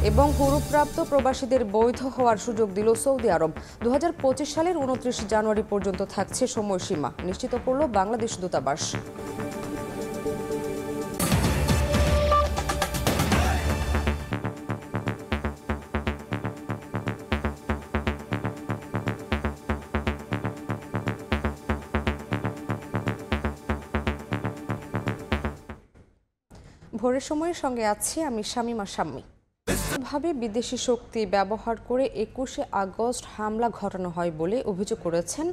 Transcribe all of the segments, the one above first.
এবং হুরুপ্রাপ্ত প্রবাসীদের বৈধ হওয়ার সুযোগ দিল সৌদি আরব। 2025 সালের 29 জানুয়ারি পর্যন্ত থাকছে সময়সীমা, নিশ্চিত করল বাংলাদেশ দূতাবাস। ভোরের সময়ের সঙ্গে আছি আমি শামীমা শাম্মী। ভাবে বিদেশি শক্তি ব্যবহার করে 21শে আগস্ট হামলা ঘটানো হয় বলে অভিযোগ করেছেন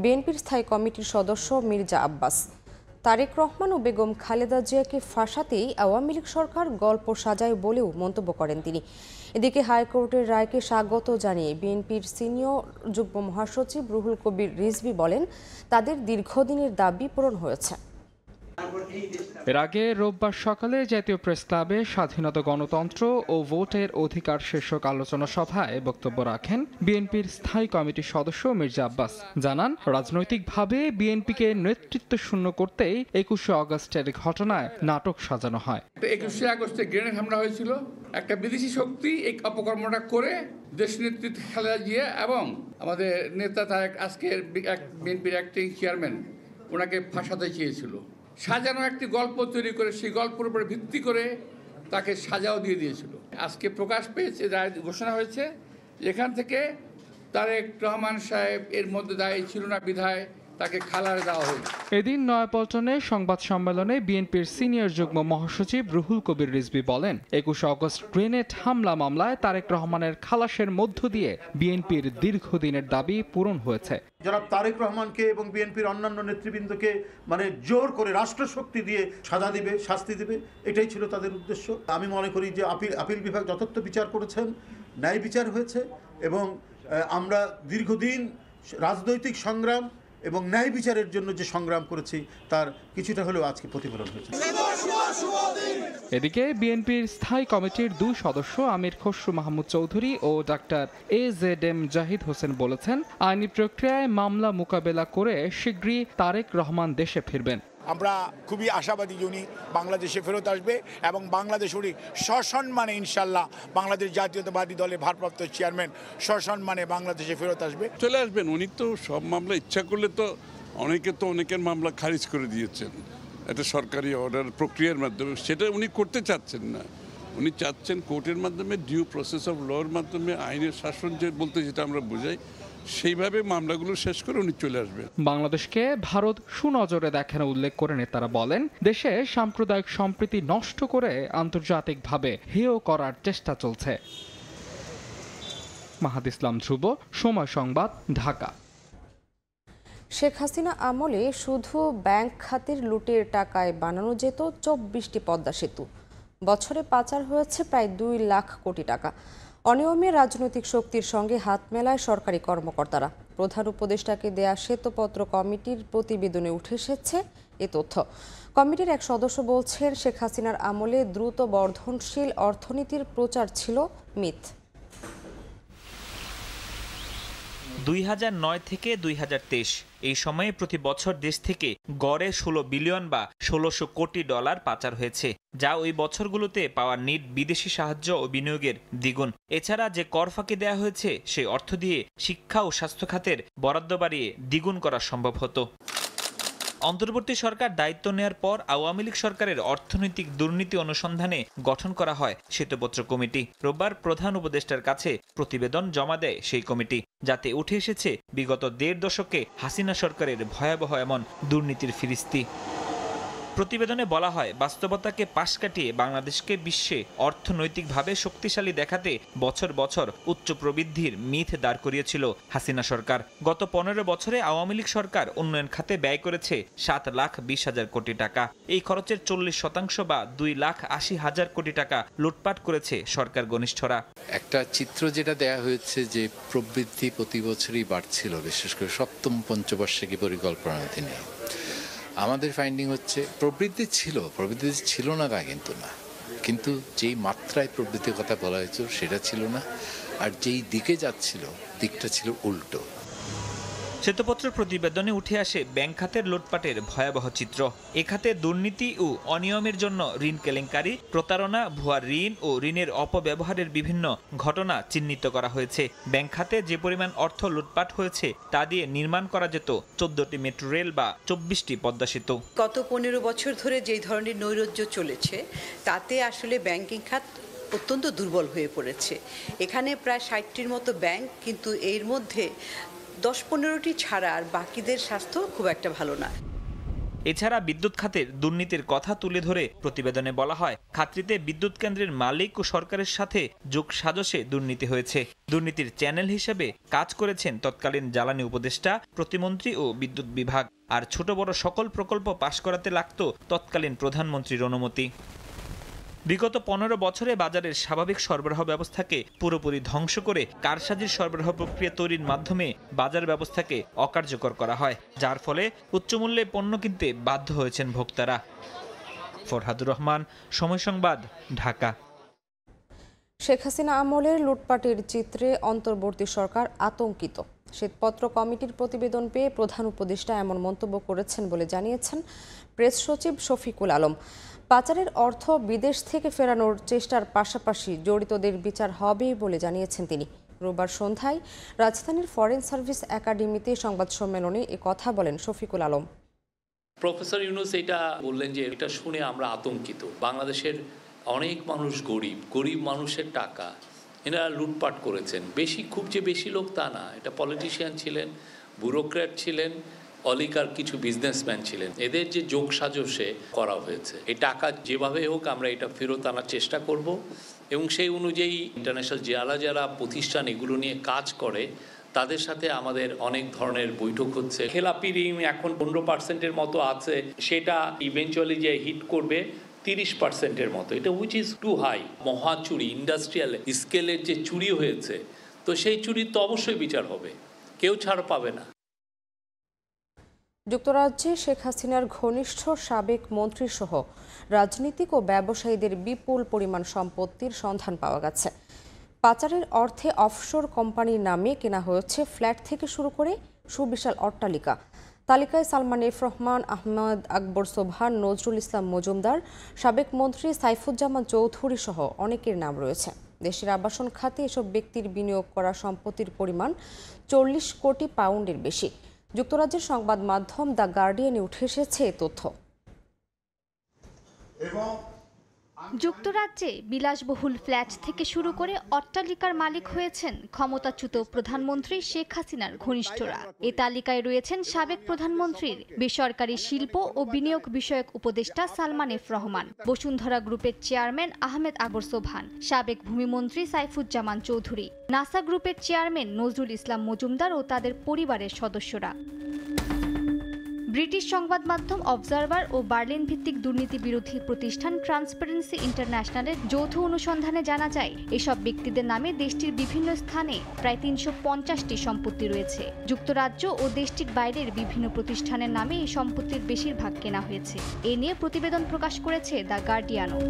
বিএনপির স্থায়ী কমিটির সদস্য মির্জা আব্বাস। তারেক রহমান ও বেগম খালেদা জিয়াকে ফাঁসাতেই আওয়ামী লীগ সরকার গল্প সাজায় বলেও মন্তব্য করেন তিনি। এদিকে হাইকোর্টের রায়কে স্বাগত জানিয়ে বিএনপির সিনিয়র যুগ্ম মহাসচিব রুহুল কবির রিজভী বলেন, তাদের দীর্ঘদিনের দাবি পূরণ হয়েছে। এর আগে রোববার সকালে জাতীয় প্রেস ক্লাবে স্বাধীনতা, গণতন্ত্র ও ভোটের অধিকার শীর্ষক আলোচনা সভায় বক্তব্য রাখেন বিএনপির স্থায়ী কমিটির সদস্য মির্জা আব্বাস। জানান, রাজনৈতিকভাবে বিএনপিকে নেতৃত্ব শূন্য করতেই 21শে আগস্টের ঘটনায় নাটক সাজানো হয়। 21শে আগস্টে গ্রেনেড হামলা হয়েছিল, একটা বিদেশি শক্তি এই অপকর্মটা করে দেশ নেতৃত্ব খালেদা জিয়া এবং আমাদের নেতা তারেক, আজকের বিএনপির অ্যাক্টিং চেয়ারম্যান, ওনাকে ফাঁসাতে চেয়েছিল। সাজানো একটি গল্প তৈরি করে সেই গল্পের উপরে ভিত্তি করে তাকে সাজাও দিয়ে দিয়েছিল। আজকে প্রকাশ পেয়েছে, রায় ঘোষণা হয়েছে, এখান থেকে তারেক রহমান সাহেব এর মধ্যে দায়ী ছিল না বিধায় তাকে খালারে দেওয়া হয়েছে। এদিন নয়াপল্টনে সংবাদ সম্মেলনে বিএনপির সিনিয়র যুগ্ম মহাসচিব রুহুল কবির রিজভী বলেন, 21 আগস্ট গ্রেনেড হামলা মামলায় তারেক রহমানের খালাসের মধ্য দিয়ে বিএনপির দীর্ঘদিনের দাবি পূরণ হয়েছে। জনাব তারেক রহমানকে এবং বিএনপির অন্যান্য নেতৃবৃন্দকে জোর করে রাষ্ট্রশক্তি দিয়ে সাজা দিবে, শাস্তি দিবে, এটাই ছিল তাদের উদ্দেশ্য। আমি মনে করি যে আপিল বিভাগ যথার্থ বিচার করেছেন, ন্যায় বিচার হয়েছে এবং আমরা দীর্ঘদিন রাজনৈতিক সংগ্রাম এবং ন্যায় বিচারের জন্য যে সংগ্রাম করেছি তার কিছুটা হলেও আজকে প্রতিফলন হয়েছে। এদিকে বিএনপির স্থায়ী কমিটির দুই সদস্য আমির খসরু মাহমুদ চৌধুরী ও ডাক্তার AZM জাহিদ হোসেন বলেছেন, আইনি প্রক্রিয়ায় মামলা মোকাবেলা করে শীঘ্রই তারেক রহমান দেশে ফিরবেন। আমরা খুবই আশাবাদী উনি বাংলাদেশে ফেরত আসবে এবং বাংলাদেশ উনি সসম্মানে ইনশাল্লাহ বাংলাদেশ জাতীয়তাবাদী দলের ভারপ্রাপ্ত চেয়ারম্যান সসম্মানে বাংলাদেশে ফেরত আসবে, চলে আসবেন। উনি তো সব মামলা ইচ্ছা করলে তো অনেকের মামলা খারিজ করে দিয়েছেন একটা সরকারি অর্ডার প্রক্রিয়ার মাধ্যমে, সেটা উনি করতে চাচ্ছেন না। উনি চাচ্ছেন কোর্টের মাধ্যমে, ডিউ প্রসেস অফ লর মাধ্যমে, আইনের শাসন যে বলতে যেটা আমরা বোঝাই, সেইভাবে মামলাগুলো শেষ করে উনি চলে আসবেন। বাংলাদেশকে ভারত সুনজরে দেখানো উল্লেখ করে নেতারা বলেন, দেশে সাম্প্রদায়িক সম্প্রীতি নষ্ট করে আন্তর্জাতিকভাবে হেয় করার চেষ্টা চলছে। মাহাদ ইসলাম ধ্রুব, সময় সংবাদ, ঢাকা। শেখ হাসিনা আমলে শুধু ব্যাংক খাতের লুটের টাকায় বানানো যেত 24টি পদ্মা সেতু। বছরে পাচার হয়েছে প্রায় 2 লাখ কোটি টাকা। অনিয়মে রাজনৈতিক শক্তির সঙ্গে হাত মেলায় সরকারি কর্মকর্তারা। প্রধান উপদেষ্টাকে দেয়া শ্বেতপত্র কমিটির প্রতিবেদনে উঠে এসেছে এ তথ্য। কমিটির এক সদস্য বলছেন, শেখ হাসিনার আমলে দ্রুত বর্ধনশীল অর্থনীতির প্রচার ছিল মিথ। 2009 থেকে 2023 এই সময়ে প্রতি বছর দেশ থেকে গড়ে 16 বিলিয়ন বা 1600 কোটি ডলার পাচার হয়েছে, যা ওই বছরগুলোতে পাওয়া নিট বিদেশি সাহায্য ও বিনিয়োগের দ্বিগুণ। এছাড়া যে কর ফাঁকি দেওয়া হয়েছে, সেই অর্থ দিয়ে শিক্ষা ও স্বাস্থ্য খাতের বরাদ্দ বাড়িয়ে দ্বিগুণ করা সম্ভব হতো। অন্তর্বর্তী সরকার দায়িত্ব নেয়ার পর আওয়ামী লীগ সরকারের অর্থনৈতিক দুর্নীতি অনুসন্ধানে গঠন করা হয় শ্বেতপত্র কমিটি। রোববার প্রধান উপদেষ্টার কাছে প্রতিবেদন জমা দেয় সেই কমিটি, যাতে উঠে এসেছে বিগত 1.5 দশকে হাসিনা সরকারের ভয়াবহ এমন দুর্নীতির ফিরিস্তি। প্রতিবেদনে বলা হয়, বাস্তবতাকে পাশ কাটিয়ে বাংলাদেশকে বিশ্বে অর্থনৈতিকভাবে শক্তিশালী দেখাতে বছর বছর উচ্চ প্রবৃদ্ধির মিথ দাঁড় করিয়েছিল হাসিনা সরকার। গত 15 বছরে আওয়ামী লীগ সরকার উন্নয়ন খাতে ব্যয় করেছে 7,20,000 কোটি টাকা। এই খরচের 40% বা 2,80,000 কোটি টাকা লুটপাট করেছে সরকার ঘনিষ্ঠরা। একটা চিত্র যেটা দেয়া হয়েছে যে প্রবৃদ্ধি প্রতি বছরই বাড়ছিল, বিশেষ করে সপ্তম পঞ্চবার্ষিকী পরিকল্পনাধীনে। আমাদের ফাইন্ডিং হচ্ছে প্রবৃদ্ধি ছিল না তা কিন্তু না, কিন্তু যেই মাত্রায় প্রবৃদ্ধির কথা বলা হয়েছিল সেটা ছিল না, আর যেই দিকে যাচ্ছিল দিকটা ছিল উল্টো। শ্বেতপত্র প্রতিবেদনে উঠে আসে ব্যাংক খাতের লুটপাটের ভয়াবহ চিত্র। এ খাতে দুর্নীতি ও অনিয়মের জন্য ঋণ কেলেঙ্কারি, প্রতারণা, ভুয়া ঋণ ও ঋণের অপব্যবহারের বিভিন্ন ঘটনা চিহ্নিত করা হয়েছে। ব্যাংক খাতে যে পরিমাণ অর্থ লুটপাট হয়েছে তা দিয়ে নির্মাণ করা যেত 14টি মেট্রো রেল বা 24টি পদ্মা সেতু। গত 15 বছর ধরে যে ধরনের নৈরাজ্য চলেছে তাতে আসলে ব্যাংকিং খাত অত্যন্ত দুর্বল হয়ে পড়েছে। এখানে প্রায় 60টির মতো ব্যাংক, কিন্তু এর মধ্যে 10-15টি ছাড়া আর বাকিদের স্বাস্থ্য খুব একটা ভালো না। এছাড়া বিদ্যুৎ খাতের দুর্নীতির কথা তুলে ধরে প্রতিবেদনে বলা হয়, খাতটিতে বিদ্যুৎ কেন্দ্রের মালিক ও সরকারের সাথে যোগসাজশে দুর্নীতি হয়েছে। দুর্নীতির চ্যানেল হিসেবে কাজ করেছেন তৎকালীন জ্বালানি উপদেষ্টা, প্রতিমন্ত্রী ও বিদ্যুৎ বিভাগ। আর ছোট বড় সকল প্রকল্প পাশ করাতে লাগত তৎকালীন প্রধানমন্ত্রীর অনুমতি। বিগত 15 বছরে বাজারের স্বাভাবিক সরবরাহ ব্যবস্থাকে পুরোপুরি ধ্বংস করে কারসাজির সরবরাহ প্রক্রিয়া তৈরির মাধ্যমে বাজার ব্যবস্থাকে অকার্যকর করা হয়, যার ফলে উচ্চমূল্যে পণ্য কিনতে বাধ্য হয়েছেন ভোক্তারা। ফরহাদুর রহমান, সময় সংবাদ, ঢাকা। শেখ হাসিনা আমলের লুটপাটের চিত্রে অন্তর্বর্তী সরকার আতঙ্কিত। শ্বেতপত্র কমিটির প্রতিবেদন পেয়ে প্রধান উপদেষ্টা এমন মন্তব্য করেছেন বলে জানিয়েছেন প্রেস সচিব শফিকুল আলম। পাচারের অর্থ বিদেশ থেকে ফেরানোর চেষ্টার পাশাপাশি জড়িতদের বিচার হবে বলে জানিয়েছেন তিনি। রোববার সন্ধ্যায় রাজধানীর ফরেন সার্ভিস একাডেমিতে সংবাদ সম্মেলনে কথা বলেন শফিকুল আলম। প্রফেসর ইউনূস এটা বললেন যে এটা শুনে আমরা আতঙ্কিত। বাংলাদেশের অনেক মানুষ গরিব মানুষের টাকা এনারা লুটপাট করেছেন। খুব যে বেশি লোক তা না, এটা পলিটিশিয়ান ছিলেন, ব্যুরোক্র্যাট ছিলেন, অলিকার কিছু বিজনেসম্যান ছিলেন। এদের যে যোগসাজশে করা হয়েছে, এই টাকা যেভাবে হোক আমরা এটা ফেরত আনার চেষ্টা করব এবং সেই অনুযায়ী ইন্টারন্যাশনাল যারা প্রতিষ্ঠান এগুলো নিয়ে কাজ করে তাদের সাথে আমাদের অনেক ধরনের বৈঠক হচ্ছে। খেলাপি ঋণ এখন 15%-এর মতো আছে, সেটা ইভেনচুয়ালি যে হিট করবে 30%-এর মতো, এটা উইচ ইজ টু হাই। মহা চুরি, ইন্ডাস্ট্রিয়াল স্কেলের যে চুরি হয়েছে, তো সেই চুরির তো অবশ্যই বিচার হবে, কেউ ছাড় পাবে না। যুক্তরাজ্যে শেখ হাসিনার ঘনিষ্ঠ সাবেক মন্ত্রীসহ রাজনীতিক ও ব্যবসায়ীদের বিপুল পরিমাণ সম্পত্তির সন্ধান পাওয়া গেছে। পাচারের অর্থে অফশোর কোম্পানির নামে কেনা হয়েছে ফ্ল্যাট থেকে শুরু করে সুবিশাল অট্টালিকা। তালিকায় সালমান এফ রহমান, আহমেদ আকবর সোবহান, নজরুল ইসলাম মজুমদার, সাবেক মন্ত্রী সাইফুজ্জামান চৌধুরী সহ অনেকের নাম রয়েছে। দেশের আবাসন খাতে এসব ব্যক্তির বিনিয়োগ করা সম্পত্তির পরিমাণ 40 কোটি পাউন্ডের বেশি। যুক্তরাজ্যের সংবাদ মাধ্যম দ্য গার্ডিয়ানে উঠে এসেছে এ তথ্য। যুক্তরাজ্যে বিলাসবহুল ফ্ল্যাট থেকে শুরু করে অট্টালিকার মালিক হয়েছেন ক্ষমতাচ্যুত প্রধানমন্ত্রী শেখ হাসিনার ঘনিষ্ঠরা। এ তালিকায় রয়েছেন সাবেক প্রধানমন্ত্রীর বেসরকারি শিল্প ও বিনিয়োগ বিষয়ক উপদেষ্টা সালমান এফ রহমান, বসুন্ধরা গ্রুপের চেয়ারম্যান আহমেদ আকবর সোবহান, সাবেক ভূমিমন্ত্রী সাইফুজ্জামান চৌধুরী, নাসা গ্রুপের চেয়ারম্যান নজরুল ইসলাম মজুমদার ও তাদের পরিবারের সদস্যরা। ব্রিটিশ সংবাদ মাধ্যম অবজারভার ও বার্লিন ভিত্তিক দুর্নীতি বিরোধী প্রতিষ্ঠান ট্রান্সপারেন্সি ইন্টারন্যাশনালের যৌথ অনুসন্ধানে জানা যায়, এসব ব্যক্তিদের নামে দেশটির বিভিন্ন স্থানে প্রায় 350টি সম্পত্তি রয়েছে। যুক্তরাজ্য ও দেশটির বাইরের বিভিন্ন প্রতিষ্ঠানের নামে এই সম্পত্তির বেশিরভাগ কেনা হয়েছে। এ নিয়ে প্রতিবেদন প্রকাশ করেছে দ্য গার্ডিয়ানও।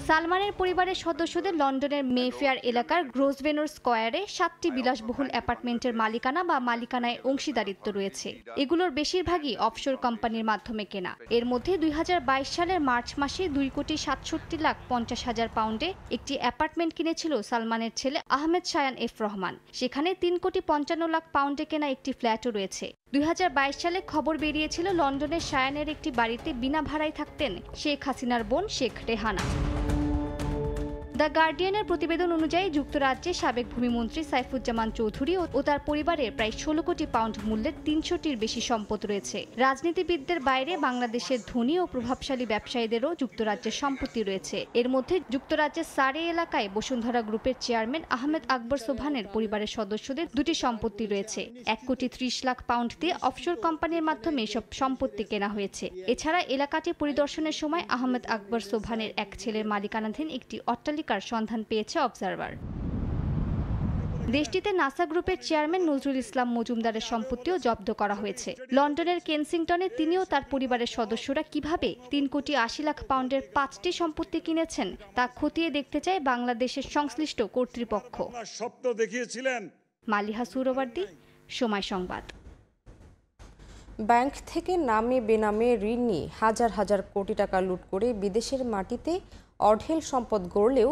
সালমানের পরিবারের সদস্যদের লন্ডনের মেফেয়ার এলাকার গ্রোসভেনর স্কয়ারে 7টি বিলাসবহুল অ্যাপার্টমেন্টের মালিকানা বা মালিকানায় অংশীদারিত্ব রয়েছে। এগুলোর বেশিরভাগই অফশোর কোম্পানির মাধ্যমে কেনা। এর মধ্যে 2022 সালের মার্চ মাসে 2,67,50,000 পাউন্ডে একটি অ্যাপার্টমেন্ট কিনেছিল সালমানের ছেলে আহমেদ শায়ান এফ রহমান। সেখানে 3,55,00,000 পাউন্ডে কেনা একটি ফ্ল্যাটও রয়েছে। 2022 সালে খবর বেরিয়েছিল লন্ডনের শায়ানের একটি বাড়িতে বিনা ভাড়ায় থাকতেন শেখ হাসিনার বোন শেখ রেহানা। দ্য গার্ডিয়ানের প্রতিবেদন অনুযায়ী যুক্তরাজ্যে সাবেক ভূমিমন্ত্রী সাইফুজ্জামান চৌধুরী ও তার পরিবারের প্রায় 16 কোটি পাউন্ড মূল্যের 300টির বেশি সম্পদ রয়েছে। রাজনীতিবিদদের বাইরে বাংলাদেশের ধনী ও প্রভাবশালী ব্যবসায়ীদেরও যুক্তরাজ্যের সম্পত্তি রয়েছে। এর মধ্যে যুক্তরাজ্যের সারে এলাকায় বসুন্ধরা গ্রুপের চেয়ারম্যান আহমেদ আকবর সোবহানের পরিবারের সদস্যদের 2টি সম্পত্তি রয়েছে। 1,30,00,000 পাউন্ড দিয়ে অফশোর কোম্পানির মাধ্যমে এসব সম্পত্তি কেনা হয়েছে। এছাড়া এলাকাটি পরিদর্শনের সময় আহমেদ আকবর সোবহানের এক ছেলের মালিকানাধীন একটি অট্টালিকা সন্ধান পেয়েছে অবজারভার। দেশটিতে নাসা গ্রুপের চেয়ারম্যান নজরুল ইসলাম মজুমদারের সম্পত্তিও জব্দ করা হয়েছে। লন্ডনের কেনসিংটনে তিনিও তার পরিবারের সদস্যরা কিভাবে 3,80,00,000 পাউন্ডের 5টি সম্পত্তি কিনেছেন তা খতিয়ে দেখতে চায় বাংলাদেশের সংশ্লিষ্ট কর্তৃপক্ষ। স্বপ্ন দেখিয়েছিলেন। মালিহা সুরবর্দী, সময় সংবাদ। ব্যাংক থেকে নামে বেনামে ঋণ নিয়ে হাজার হাজার কোটি টাকা লুট করে বিদেশের মাটিতে অঢেল সম্পদ গড়লেও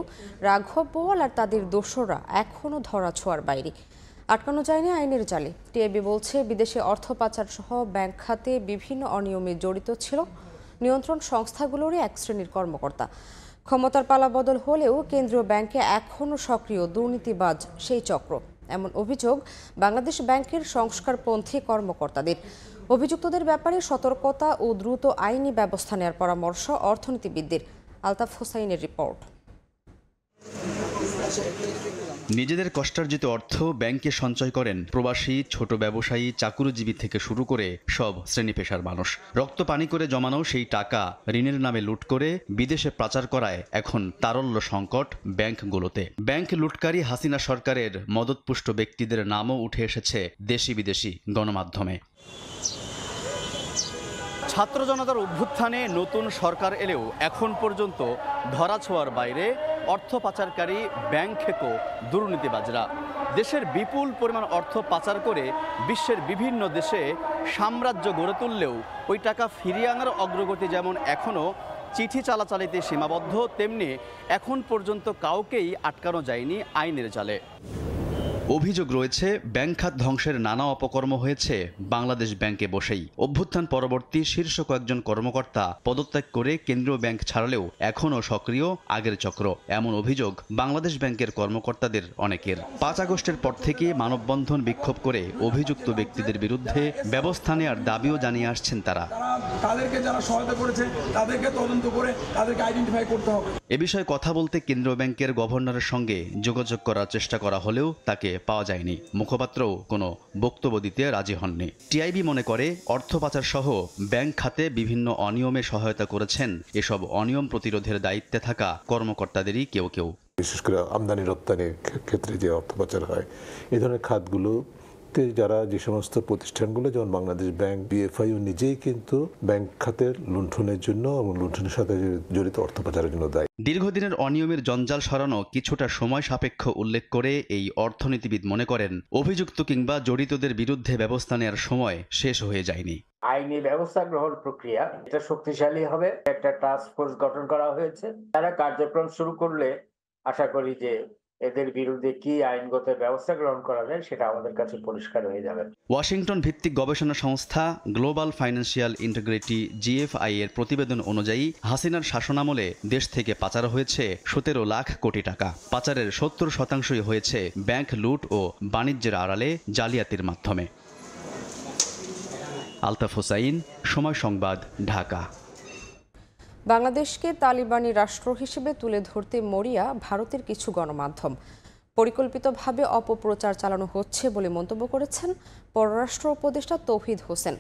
রাঘব বোয়াল আর তাদের দোসররা এখনও ধরাছোঁয়ার বাইরে। আটকানো যায়নি আইনের জালে। টিআইবি বলছে বিদেশে অর্থ পাচার সহ ব্যাংক খাতে বিভিন্ন অনিয়মে জড়িত ছিল নিয়ন্ত্রণ সংস্থাগুলোরই এক শ্রেণীর কর্মকর্তা। ক্ষমতার পালাবদল হলেও কেন্দ্রীয় ব্যাংকে এখনও সক্রিয় দুর্নীতিবাজ সেই চক্র, এমন অভিযোগ বাংলাদেশ ব্যাংকের সংস্কারপন্থী কর্মকর্তাদের। অভিযুক্তদের ব্যাপারে সতর্কতা ও দ্রুত আইনি ব্যবস্থা নেওয়ার পরামর্শ অর্থনীতিবিদদের। আলতাফ হোসাইনের রিপোর্ট। নিজেদের কষ্টার্জিত অর্থ ব্যাংকে সঞ্চয় করেন প্রবাসী, ছোট ব্যবসায়ী, চাকুরিজীবী থেকে শুরু করে সব শ্রেণী পেশার মানুষ। রক্ত পানি করে জমানো সেই টাকা ঋণের নামে লুট করে বিদেশে পাচার করায় এখন তারল্য সংকট ব্যাংকগুলোতে। ব্যাংক লুটকারী হাসিনা সরকারের মদতপুষ্ট ব্যক্তিদের নামও উঠে এসেছে দেশি বিদেশি গণমাধ্যমে। ছাত্র জনতার অভ্যুত্থানে নতুন সরকার এলেও এখন পর্যন্ত ধরাছোঁয়ার বাইরে অর্থ পাচারকারী ব্যাংক খেকো দুর্নীতিবাজরা। দেশের বিপুল পরিমাণ অর্থ পাচার করে বিশ্বের বিভিন্ন দেশে সাম্রাজ্য গড়ে তুললেও ওই টাকা ফিরিয়ে আনার অগ্রগতি যেমন এখনও চিঠি চালাচালিতে সীমাবদ্ধ, তেমনি এখন পর্যন্ত কাউকেই আটকানো যায়নি আইনের জালে। অভিযোগ রয়েছে ব্যাংক খাত ধ্বংসের নানা অপকর্ম হয়েছে বাংলাদেশ ব্যাংকে বসেই। অভ্যুত্থান পরবর্তী শীর্ষ কয়েকজন কর্মকর্তা পদত্যাগ করে কেন্দ্রীয় ব্যাংক ছাড়লেও এখনও সক্রিয় আগের চক্র, এমন অভিযোগ বাংলাদেশ ব্যাংকের কর্মকর্তাদের অনেকের। 5 আগস্টের পর থেকে মানববন্ধন বিক্ষোভ করে অভিযুক্ত ব্যক্তিদের বিরুদ্ধে ব্যবস্থা নেওয়ার দাবিও জানিয়ে আসছেন তারা। তাদেরকে যারা সহায়তা করেছে তাদেরকে তদন্ত করে তাদেরকে আইডেন্টিফাই করতে হবে। এ বিষয়ে কথা বলতে কেন্দ্রীয় ব্যাংকের গভর্নরের সঙ্গে যোগাযোগ করার চেষ্টা করা হলেও তাকে পাওয়া যায়নি। মুখপাত্রও কোনো বক্তব্য দিতে রাজি হননি। টিআইবি মনে করে অর্থ পাচার সহ ব্যাংক খাতে বিভিন্ন অনিয়মে সহায়তা করেছেন এসব অনিয়ম প্রতিরোধের দায়িত্বে থাকা কর্মকর্তাদেরই কেউ কেউ। বিশেষ করে আমদানি রপ্তানির ক্ষেত্রে যে অর্থ পাচার হয়, এই ধরনের খাতগুলো যারা যে সমস্ত প্রতিষ্ঠানগুলো যেমন বাংলাদেশ ব্যাংক, বিএফআইও নিজেই কিন্তু ব্যাংক খাতের লুণ্ঠনের জন্য এবং লুণ্ঠনের সাথে জড়িত অর্থ পাচারের জন্য দায়ী। দীর্ঘদিনের অনিয়মের জঞ্জাল সরানো কিছুটা সময় সাপেক্ষ উল্লেখ করে এই অর্থনীতিবিদ মনে করেন অভিযুক্ত কিংবা জড়িতদের বিরুদ্ধে ব্যবস্থা নেওয়ার সময় শেষ হয়ে যায়নি। আইনি ব্যবস্থা গ্রহণ প্রক্রিয়া এটা শক্তিশালী হবে। একটা টাস্ক ফোর্স গঠন করা হয়েছে, তারা কার্যক্রম শুরু করলে আশা করি যে এদের বিরুদ্ধে কি আইনগত ব্যবস্থা গ্রহণ করা যায় সেটা আমাদের কাছে পরিষ্কার হয়ে যাবে। ওয়াশিংটন ভিত্তিক গবেষণা সংস্থা গ্লোবাল ফাইন্যান্সিয়াল ইন্টিগ্রিটি GFI এর প্রতিবেদন অনুযায়ী হাসিনার শাসনামলে দেশ থেকে পাচার হয়েছে 17 লাখ কোটি টাকা। পাচারের 70% হয়েছে ব্যাংক লুট ও বাণিজ্যের আড়ালে জালিয়াতির মাধ্যমে। আলতাফ হোসাইন, সময় সংবাদ, ঢাকা। বাংলাদেশকে তালিবানি রাষ্ট্র হিসেবে তুলে ধরতে মরিয়া ভারতের কিছু গণমাধ্যম। পরিকল্পিতভাবে অপপ্রচার চালানো হচ্ছে বলে মন্তব্য করেছেন পররাষ্ট্র উপদেষ্টা তৌহিদ হোসেন।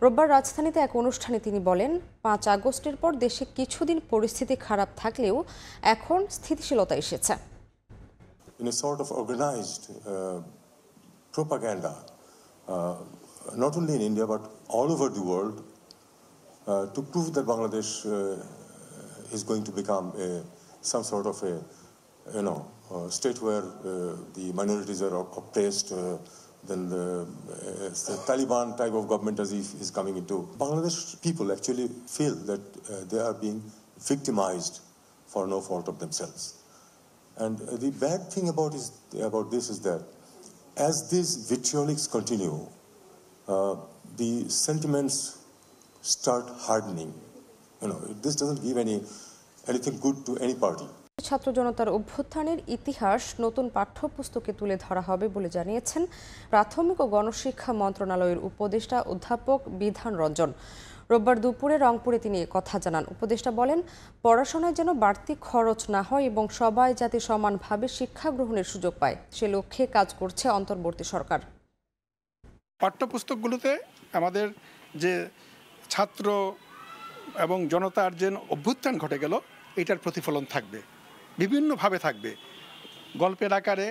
রোববার রাজধানীতে এক অনুষ্ঠানে তিনি বলেন, 5 আগস্টের পর দেশে কিছুদিন পরিস্থিতি খারাপ থাকলেও এখন স্থিতিশীলতা এসেছে। In a sort of organized propaganda, not only in India but all over the world, to prove that Bangladesh is going to become some sort of a state where the minorities are oppressed, then the Taliban type of government as if is coming into. Bangladesh people actually feel that they are being victimized for no fault of themselves. And the bad thing about this is that as these vitriolics continue, the sentiments start hardening. This doesn't give anything good to any party. ছাত্র জনতার অভ্যুত্থানের ইতিহাস নতুন পাঠ্যপুস্তকে তুলে ধরা হবে বলে জানিয়েছেন প্রাথমিক ও গণশিক্ষা মন্ত্রণালয়ের উপদেষ্টা অধ্যাপক বিধান রঞ্জন। রোববার দুপুরে রংপুরে তিনি কথা জানান। উপদেষ্টা বলেন, পড়াশোনায় যেন বাড়তি খরচ না হয় এবং সবাই যাতে সমানভাবে শিক্ষা গ্রহণের সুযোগ পায় সে লক্ষ্যে কাজ করছে অন্তর্বর্তী সরকার। পাঠ্যপুস্তকগুলোতে আমাদের যে ছাত্র এবং জনতার যে অভ্যুত্থান ঘটে গেল এটার প্রতিফলন থাকবে, বিভিন্নভাবে থাকবে, গল্পের আকারে,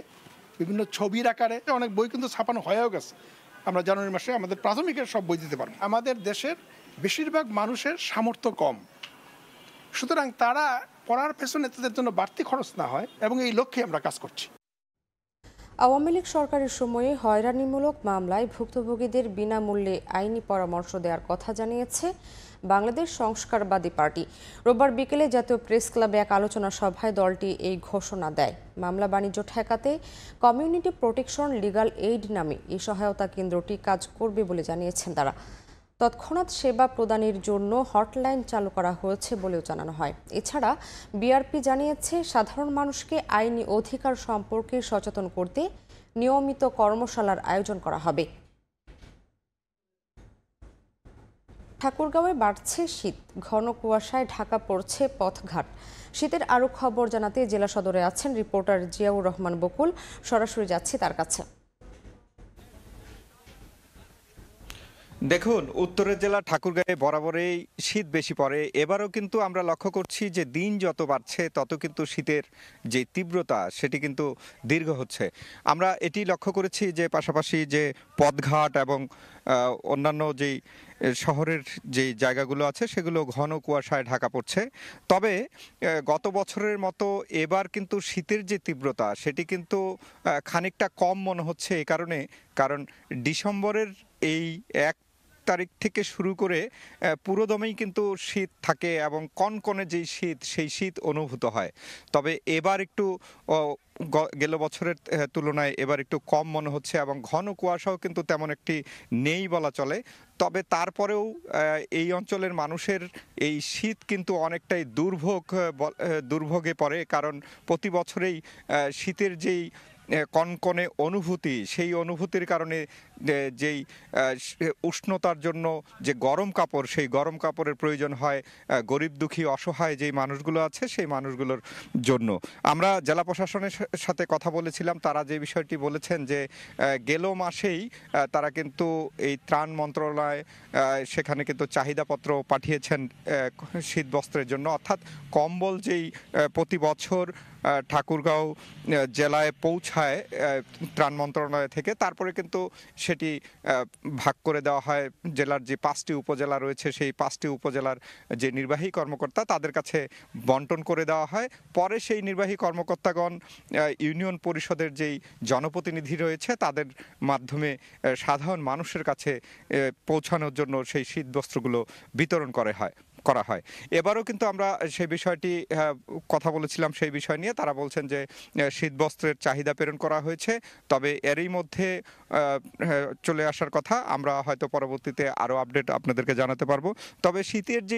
বিভিন্ন ছবির আকারে। অনেক বই কিন্তু ছাপানো হয়েও গেছে। আমরা জানুয়ারি মাসে আমাদের প্রাথমিকের সব বই দিতে পারবো। আমাদের দেশের বেশিরভাগ মানুষের সামর্থ্য কম, সুতরাং তারা পড়ার পেছনে তাদের জন্য বাড়তি খরচ না হয় এবং এই লক্ষ্যে আমরা কাজ করছি। আওয়ামী লীগ সরকারের সময়ে হয়রানিমূলক মামলায় ভুক্তভোগীদের বিনামূল্যে আইনি পরামর্শ দেওয়ার কথা জানিয়েছে বাংলাদেশ সংস্কারবাদী পার্টি। রোববার বিকেলে জাতীয় প্রেস ক্লাবে এক আলোচনা সভায় দলটি এই ঘোষণা দেয়। মামলা বাণিজ্য ঠেকাতে কমিউনিটি প্রোটেকশন লিগ্যাল এইড নামে এই সহায়তা কেন্দ্রটি কাজ করবে বলে জানিয়েছেন তারা। তৎক্ষণাৎ সেবা প্রদানের জন্য হটলাইন চালু করা হয়েছে বলেও জানানো হয়। এছাড়া বিআরপি জানিয়েছে সাধারণ মানুষকে আইনি অধিকার সম্পর্কে সচেতন করতে নিয়মিত কর্মশালার আয়োজন করা হবে। ঠাকুরগাঁওয়ে বাড়ছে শীত, ঘন কুয়াশায় ঢাকা পড়ছে পথঘাট। শীতের আরও খবর জানাতে জেলা সদরে আছেন রিপোর্টার জিয়াউর রহমান বকুল। সরাসরি যাচ্ছি তার কাছে। দেখুন, উত্তরের জেলা ঠাকুরগাঁয়ে বরাবরই শীত বেশি পড়ে। এবারও কিন্তু আমরা লক্ষ্য করছি যে দিন যত বাড়ছে তত কিন্তু শীতের যে তীব্রতা সেটি কিন্তু দীর্ঘ হচ্ছে। আমরা এটি লক্ষ্য করেছি যে পাশাপাশি যে পথঘাট এবং অন্যান্য যেই শহরের যে জায়গাগুলো আছে সেগুলো ঘন কুয়াশায় ঢাকা পড়ছে। তবে গত বছরের মতো এবার কিন্তু শীতের যে তীব্রতা সেটি কিন্তু খানিকটা কম মনে হচ্ছে। এই কারণ ডিসেম্বরের এই 1 তারিখ থেকে শুরু করে পুরোদমেই কিন্তু শীত থাকে এবং কনকনে যেই শীত সেই শীত অনুভূত হয়। তবে এবার একটু গেল বছরের তুলনায় এবার একটু কম মনে হচ্ছে এবং ঘন কুয়াশাও কিন্তু তেমন একটি নেই বলা চলে। তবে তারপরেও এই অঞ্চলের মানুষের এই শীত কিন্তু অনেকটাই দুর্ভোগে পড়ে, কারণ প্রতি বছরেই শীতের যেই কনকনে অনুভূতি সেই অনুভূতির কারণে যেই উষ্ণতার জন্য যে গরম কাপড় সেই গরম কাপড়ের প্রয়োজন হয় গরিব দুঃখী অসহায় যেই মানুষগুলো আছে সেই মানুষগুলোর জন্য। আমরা জেলা প্রশাসনের সাথে কথা বলেছিলাম, তারা যে বিষয়টি বলেছেন যে গেল মাসেই তারা কিন্তু এই ত্রাণ মন্ত্রণালয় সেখানে কিন্তু চাহিদাপত্র পাঠিয়েছেন শীত বস্ত্রের জন্য, অর্থাৎ কম্বল যেই প্রতি বছর ঠাকুরগাঁও জেলায় পৌঁছায় ত্রাণ মন্ত্রণালয় থেকে, তারপরে কিন্তু সেটি ভাগ করে দেওয়া হয় জেলার যে 5টি উপজেলা রয়েছে সেই 5টি উপজেলার যে নির্বাহী কর্মকর্তা তাদের কাছে বন্টন করে দেওয়া হয়। পরে সেই নির্বাহী কর্মকর্তাগণ ইউনিয়ন পরিষদের যেই জনপ্রতিনিধি রয়েছে তাদের মাধ্যমে সাধারণ মানুষের কাছে পৌঁছানোর জন্য সেই শীতবস্ত্রগুলো বিতরণ করা হয়। এবারও কিন্তু আমরা সেই বিষয়টি কথা বলেছিলাম সেই বিষয় নিয়ে। তারা বলছেন যে শীতবস্ত্রের চাহিদা প্রেরণ করা হয়েছে, তবে এরই মধ্যে চলে আসার কথা। আমরা হয়তো পরবর্তীতে আরও আপডেট আপনাদেরকে জানাতে পারবো। তবে শীতের যে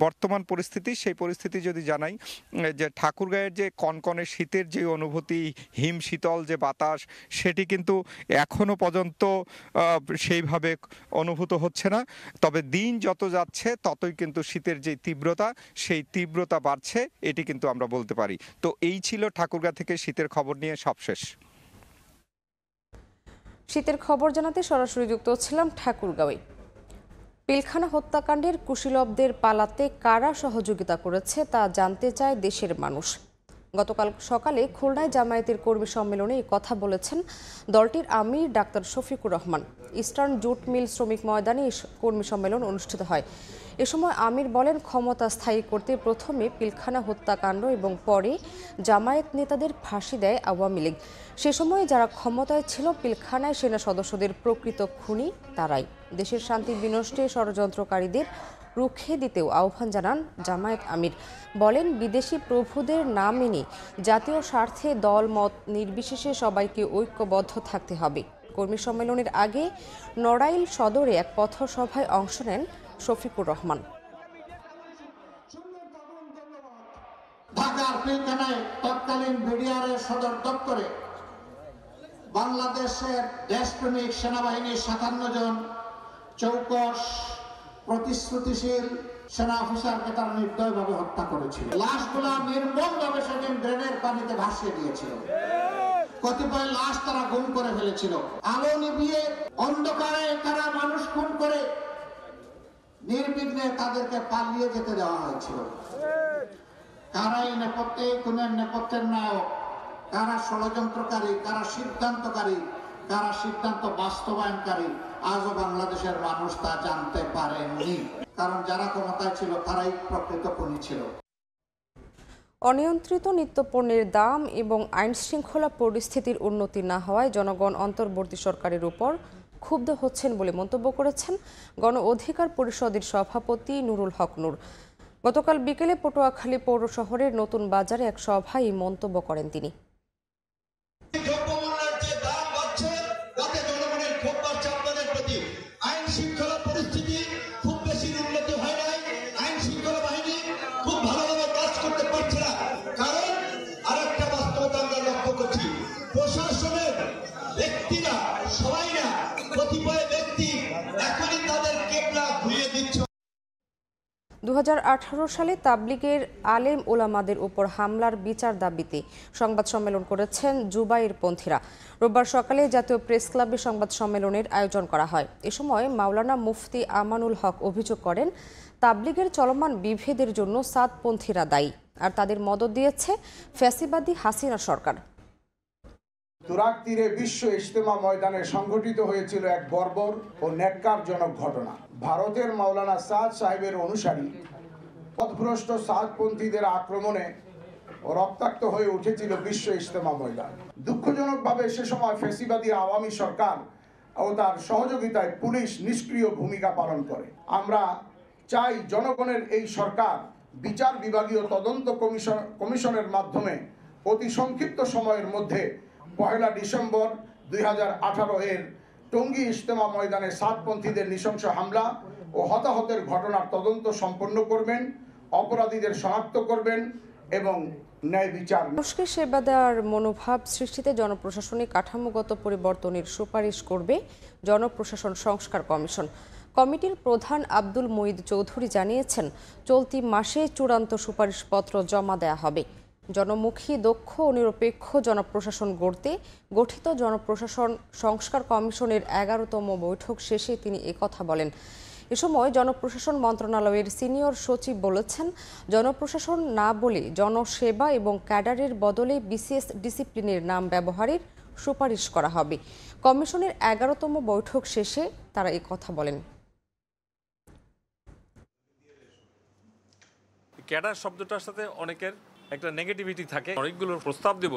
বর্তমান পরিস্থিতি সেই পরিস্থিতি যদি জানাই, যে ঠাকুরগাঁয়ের যে কনকনে শীতের যে অনুভূতি, হিম শীতল যে বাতাস সেটি কিন্তু এখনো পর্যন্ত সেইভাবে অনুভূত হচ্ছে না। তবে দিন যত যাচ্ছে ততই কিন্তু শীতের যে তীব্রতা সেই তীব্রতা বাড়ছে, এটি কিন্তু আমরা বলতে পারি। তো এই ছিল ঠাকুরগাঁ থেকে শীতের খবর নিয়ে সবশেষ। শীতের খবর জানাতে সরাসরি যুক্ত ছিলাম ঠাকুরগাঁওয়ে। পিলখানা হত্যাকাণ্ডের কুশীলবদের পালাতে কারা সহযোগিতা করেছে তা জানতে চায় দেশের মানুষ। গতকাল সকালে খুলনায় জামায়াতের কর্মী সম্মেলনে এই কথা বলেছেন দলটির আমির doctor Shafiqur Rahman. Eastern jute mill শ্রমিক ময়দানে এই কর্মী সম্মেলন অনুষ্ঠিত হয়। এ সময় আমির বলেন, ক্ষমতা স্থায়ী করতে প্রথমে পিলখানা হত্যাকাণ্ড এবং পরে জামায়াত নেতাদের ফাঁসি দেয় আওয়ামী লীগ। সে সময় যারা ক্ষমতায় ছিল পিলখানায় সেনা সদস্যদের প্রকৃত খুনি তারাই। দেশের শান্তি বিনষ্টে ষড়যন্ত্রকারীদের রুখে দিতেও আহ্বান জানান জামায়াত আমির। বলেন, বিদেশি প্রভুদের না মেনে জাতীয় স্বার্থে দল মত নির্বিশেষে সবাইকে ঐক্যবদ্ধ থাকতে হবে। কর্মী সম্মেলনের আগে নড়াইল সদরে এক পথসভায় অংশ নেন শফিকুর রহমান। ঢাকার পিলখানায় তৎকালীন বিডিআরের সদর দপ্তরে বাংলাদেশের দেশপ্রেমিক সেনাবাহিনীর 57 জন চৌকস প্রতিশ্রুতিশীল সেনা অফিসারকে তারা নির্দয়ভাবে হত্যা করেছিল। লাশগুলা নির্মমভাবে সেদিন ড্রেনের পানিতে ভাসিয়ে দিয়েছিল। কতিপয় লাশ তারা গুম করে ফেলেছিল। আলো নিভিয়ে অন্ধকারে তারা মানুষ খুন করে নির্বিঘ্নে তাদেরকে পালিয়ে যেতে দেওয়া হয়েছিল। কারা এই নেপথ্যে খুনের নেপথ্যের নায়ক, কারা ষড়যন্ত্রকারী, কারা সিদ্ধান্তকারী, কারা সিদ্ধান্ত বাস্তবায়নকারী, আজও বাংলাদেশের মানুষ তা জানতে পারেননি। কারণ যারা ক্ষমতায় ছিল তারাই প্রকৃত খুনি ছিল। অনিয়ন্ত্রিত নিত্যপণ্যের দাম এবং আইনশৃঙ্খলা পরিস্থিতির উন্নতি না হওয়ায় জনগণ অন্তর্বর্তী সরকারের উপর ক্ষুব্ধ হচ্ছেন বলে মন্তব্য করেছেন গণ অধিকার পরিষদের সভাপতি নুরুল হক নূর। গতকাল বিকেলে পটুয়াখালী পৌর শহরের নতুন বাজারে এক সভায় মন্তব্য করেন তিনি। প্রশাসনের ব্যক্তিরা সবাই না, কতিপয় ব্যক্তি এখনই তাদের কেবলা ঘুরিয়ে দিচ্ছে। 2018 সালে তাবলিগের আলেম ওলামাদের উপর হামলার বিচার দাবিতে সংবাদ সম্মেলন করেছেন জুবাইরপন্থীরা। রোববার সকালে জাতীয় প্রেস ক্লাবে সংবাদ সম্মেলনের আয়োজন করা হয়। এ সময় মাওলানা মুফতি আমানুল হক অভিযোগ করেন, তাবলিগের চলমান বিভেদের জন্য সাদপন্থীরা দায়ী, আর তাদের মদত দিয়েছে ফ্যাসিবাদী হাসিনা সরকার। তুরাগ তীরে বিশ্ব ইজতেমা ময়দানে সংঘটিত হয়েছিল এক বর্বর ও ন্যাক্কারজনক ঘটনা। ভারতের মাওলানা সাদ সাহেবের অনুসারী পথভ্রষ্ট সাদপন্থীদের আক্রমণে রক্তাক্ত হয়ে উঠেছিল বিশ্ব ইজতেমা ময়দান। দুঃখজনকভাবে সে সময় ফ্যাসিবাদী আওয়ামী সরকার ও তার সহযোগিতায় পুলিশ নিষ্ক্রিয় ভূমিকা পালন করে। আমরা চাই জনগণের এই সরকার বিচার বিভাগীয় তদন্ত কমিশনের মাধ্যমে অতি সংক্ষিপ্ত সময়ের মধ্যে 1 ডিসেম্বর 2018 এর টঙ্গী ইজতেমা ময়দানে সাদপন্থীদের নৃশংস হামলা ও হতাহতের ঘটনার তদন্ত সম্পন্ন করবেন, অপরাধীদের শনাক্ত করবেন এবং ন্যায় বিচার। মানুষকে সেবা দেওয়ার মনোভাব সৃষ্টিতে জনপ্রশাসনিক কাঠামোগত পরিবর্তনের সুপারিশ করবে জনপ্রশাসন সংস্কার কমিশন। কমিটির প্রধান আব্দুল মুঈদ চৌধুরী জানিয়েছেন, চলতি মাসে চূড়ান্ত সুপারিশপত্র জমা দেয়া হবে। জনমুখী, দক্ষ ও নিরপেক্ষ জনপ্রশাসন গড়তে গঠিত জনপ্রশাসন সংস্কার কমিশনের 11তম বৈঠক শেষে তিনি একথা বলেন। এ সময় জনপ্রশাসন মন্ত্রণালয়ের সিনিয়র সচিব বলেছেন, জনপ্রশাসন না বলে জনসেবা এবং ক্যাডারের বদলে বিসিএস ডিসিপ্লিনের নাম ব্যবহারের সুপারিশ করা হবে। কমিশনের 11তম বৈঠক শেষে তারা একথা বলেন। ক্যাডার শব্দটার সাথে অনেকের একটা নেগেটিভিটি থাকে। অনেকগুলো প্রস্তাব দেব,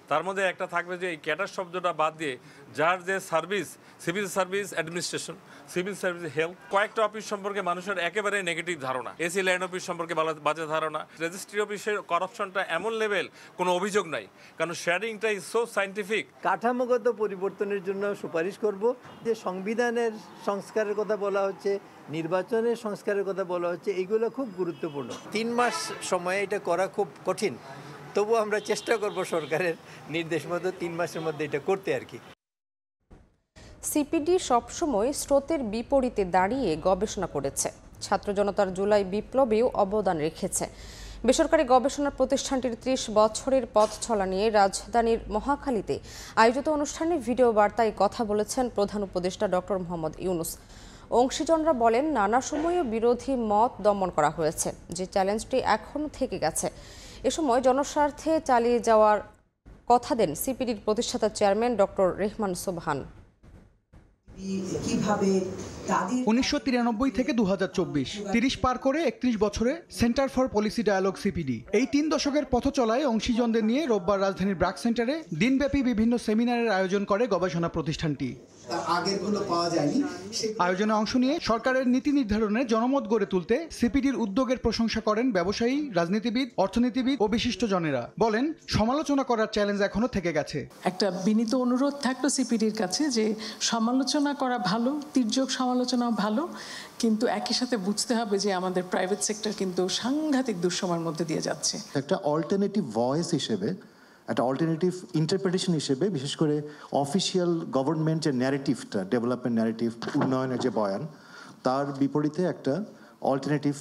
তার মধ্যে একটা থাকবে যে এই ক্যাডার শব্দটা বাদ দিয়ে যার যে service, civil service administration, civil service health, কয়েকটা অফিস সম্পর্কে মানুষের একেবারে নেগেটিভ ধারণা। এসি ল্যান্ড অফিস সম্পর্কে বাজে ধারণা। রেজিস্ট্রি অফিসের করাপশনটা এমন লেভেল, কোনো অভিযোগ নাই, কারণ শেয়ারিংটা ইজ সো সায়েন্টিফিক। কাঠামোগত পরিবর্তনের জন্য সুপারিশ করব। যে সংবিধানের সংস্কারের কথা বলা হচ্ছে, নির্বাচনের সংস্কারের কথা বলা হচ্ছে, এগুলো খুব গুরুত্বপূর্ণ। 3 মাস সময়ে এটা করা খুব কঠিন, তবু আমরা চেষ্টা করব সরকারের নির্দেশ মতো 3 মাসের মধ্যে এটা করতে আর কি। সিপিডি সবসময় স্রোতের বিপরীতে দাঁড়িয়ে গবেষণা করেছে। ছাত্র জনতার জুলাই বিপ্লবেও অবদান রেখেছে। বেসরকারি গবেষণা প্রতিষ্ঠানটির 30 বছরের পথ চলা নিয়ে রাজধানীর মহাখালীতে আয়োজিত অনুষ্ঠানে ভিডিও বার্তায় কথা বলেছেন প্রধান উপদেষ্টা ডক্টর মোহাম্মদ ইউনূস। অংশীজনরা বলেন, নানা সময়ে বিরোধী মত দমন করা হয়েছে, যে চ্যালেঞ্জটি এখনও থেকে গেছে। এ সময় জনস্বার্থে চালিয়ে যাওয়ার কথা দেন সিপিডির প্রতিষ্ঠাতা চেয়ারম্যান ডক্টর রেহমান সোবহান। 1993 থেকে 2024, 30 পার করে 31 বছরে centre for policy dialogue CPD এই 3 দশকের পথ চলায় অংশীজনদের নিয়ে রোববার রাজধানীর ব্র্যাক সেন্টারে দিনব্যাপী বিভিন্ন সেমিনারের আয়োজন করে গবেষণা প্রতিষ্ঠানটি। আয়োজনে অংশ নিয়ে সরকারের নীতি নির্ধারণে জনমত গড়ে তুলতে সিপিডির উদ্যোগের প্রশংসা করেন ব্যবসায়ী, রাজনীতিবিদ, অর্থনীতিবিদ ও বিশিষ্টজনেরা। বলেন, সমালোচনা করার চ্যালেঞ্জ এখনো থেকে গেছে। একটা বিনীত অনুরোধ থাকলো সিপিডির কাছে যে সমালোচনা করা ভালো, তির্যক সমালোচনাও ভালো, কিন্তু একই সাথে বুঝতে হবে যে আমাদের প্রাইভেট সেক্টর কিন্তু সাংঘাতিক দুঃসময়ের মধ্যে দিয়ে যাচ্ছে। একটা অল্টারনেটিভ ভয়েস হিসেবে, একটা অল্টারনেটিভ ইন্টারপ্রিটেশন হিসেবে, বিশেষ করে অফিসিয়াল গভর্নমেন্টের ন্যারেটিভটা, ডেভেলপমেন্ট ন্যারেটিভ, উন্নয়নের যে বয়ান, তার বিপরীতে একটা অল্টারনেটিভ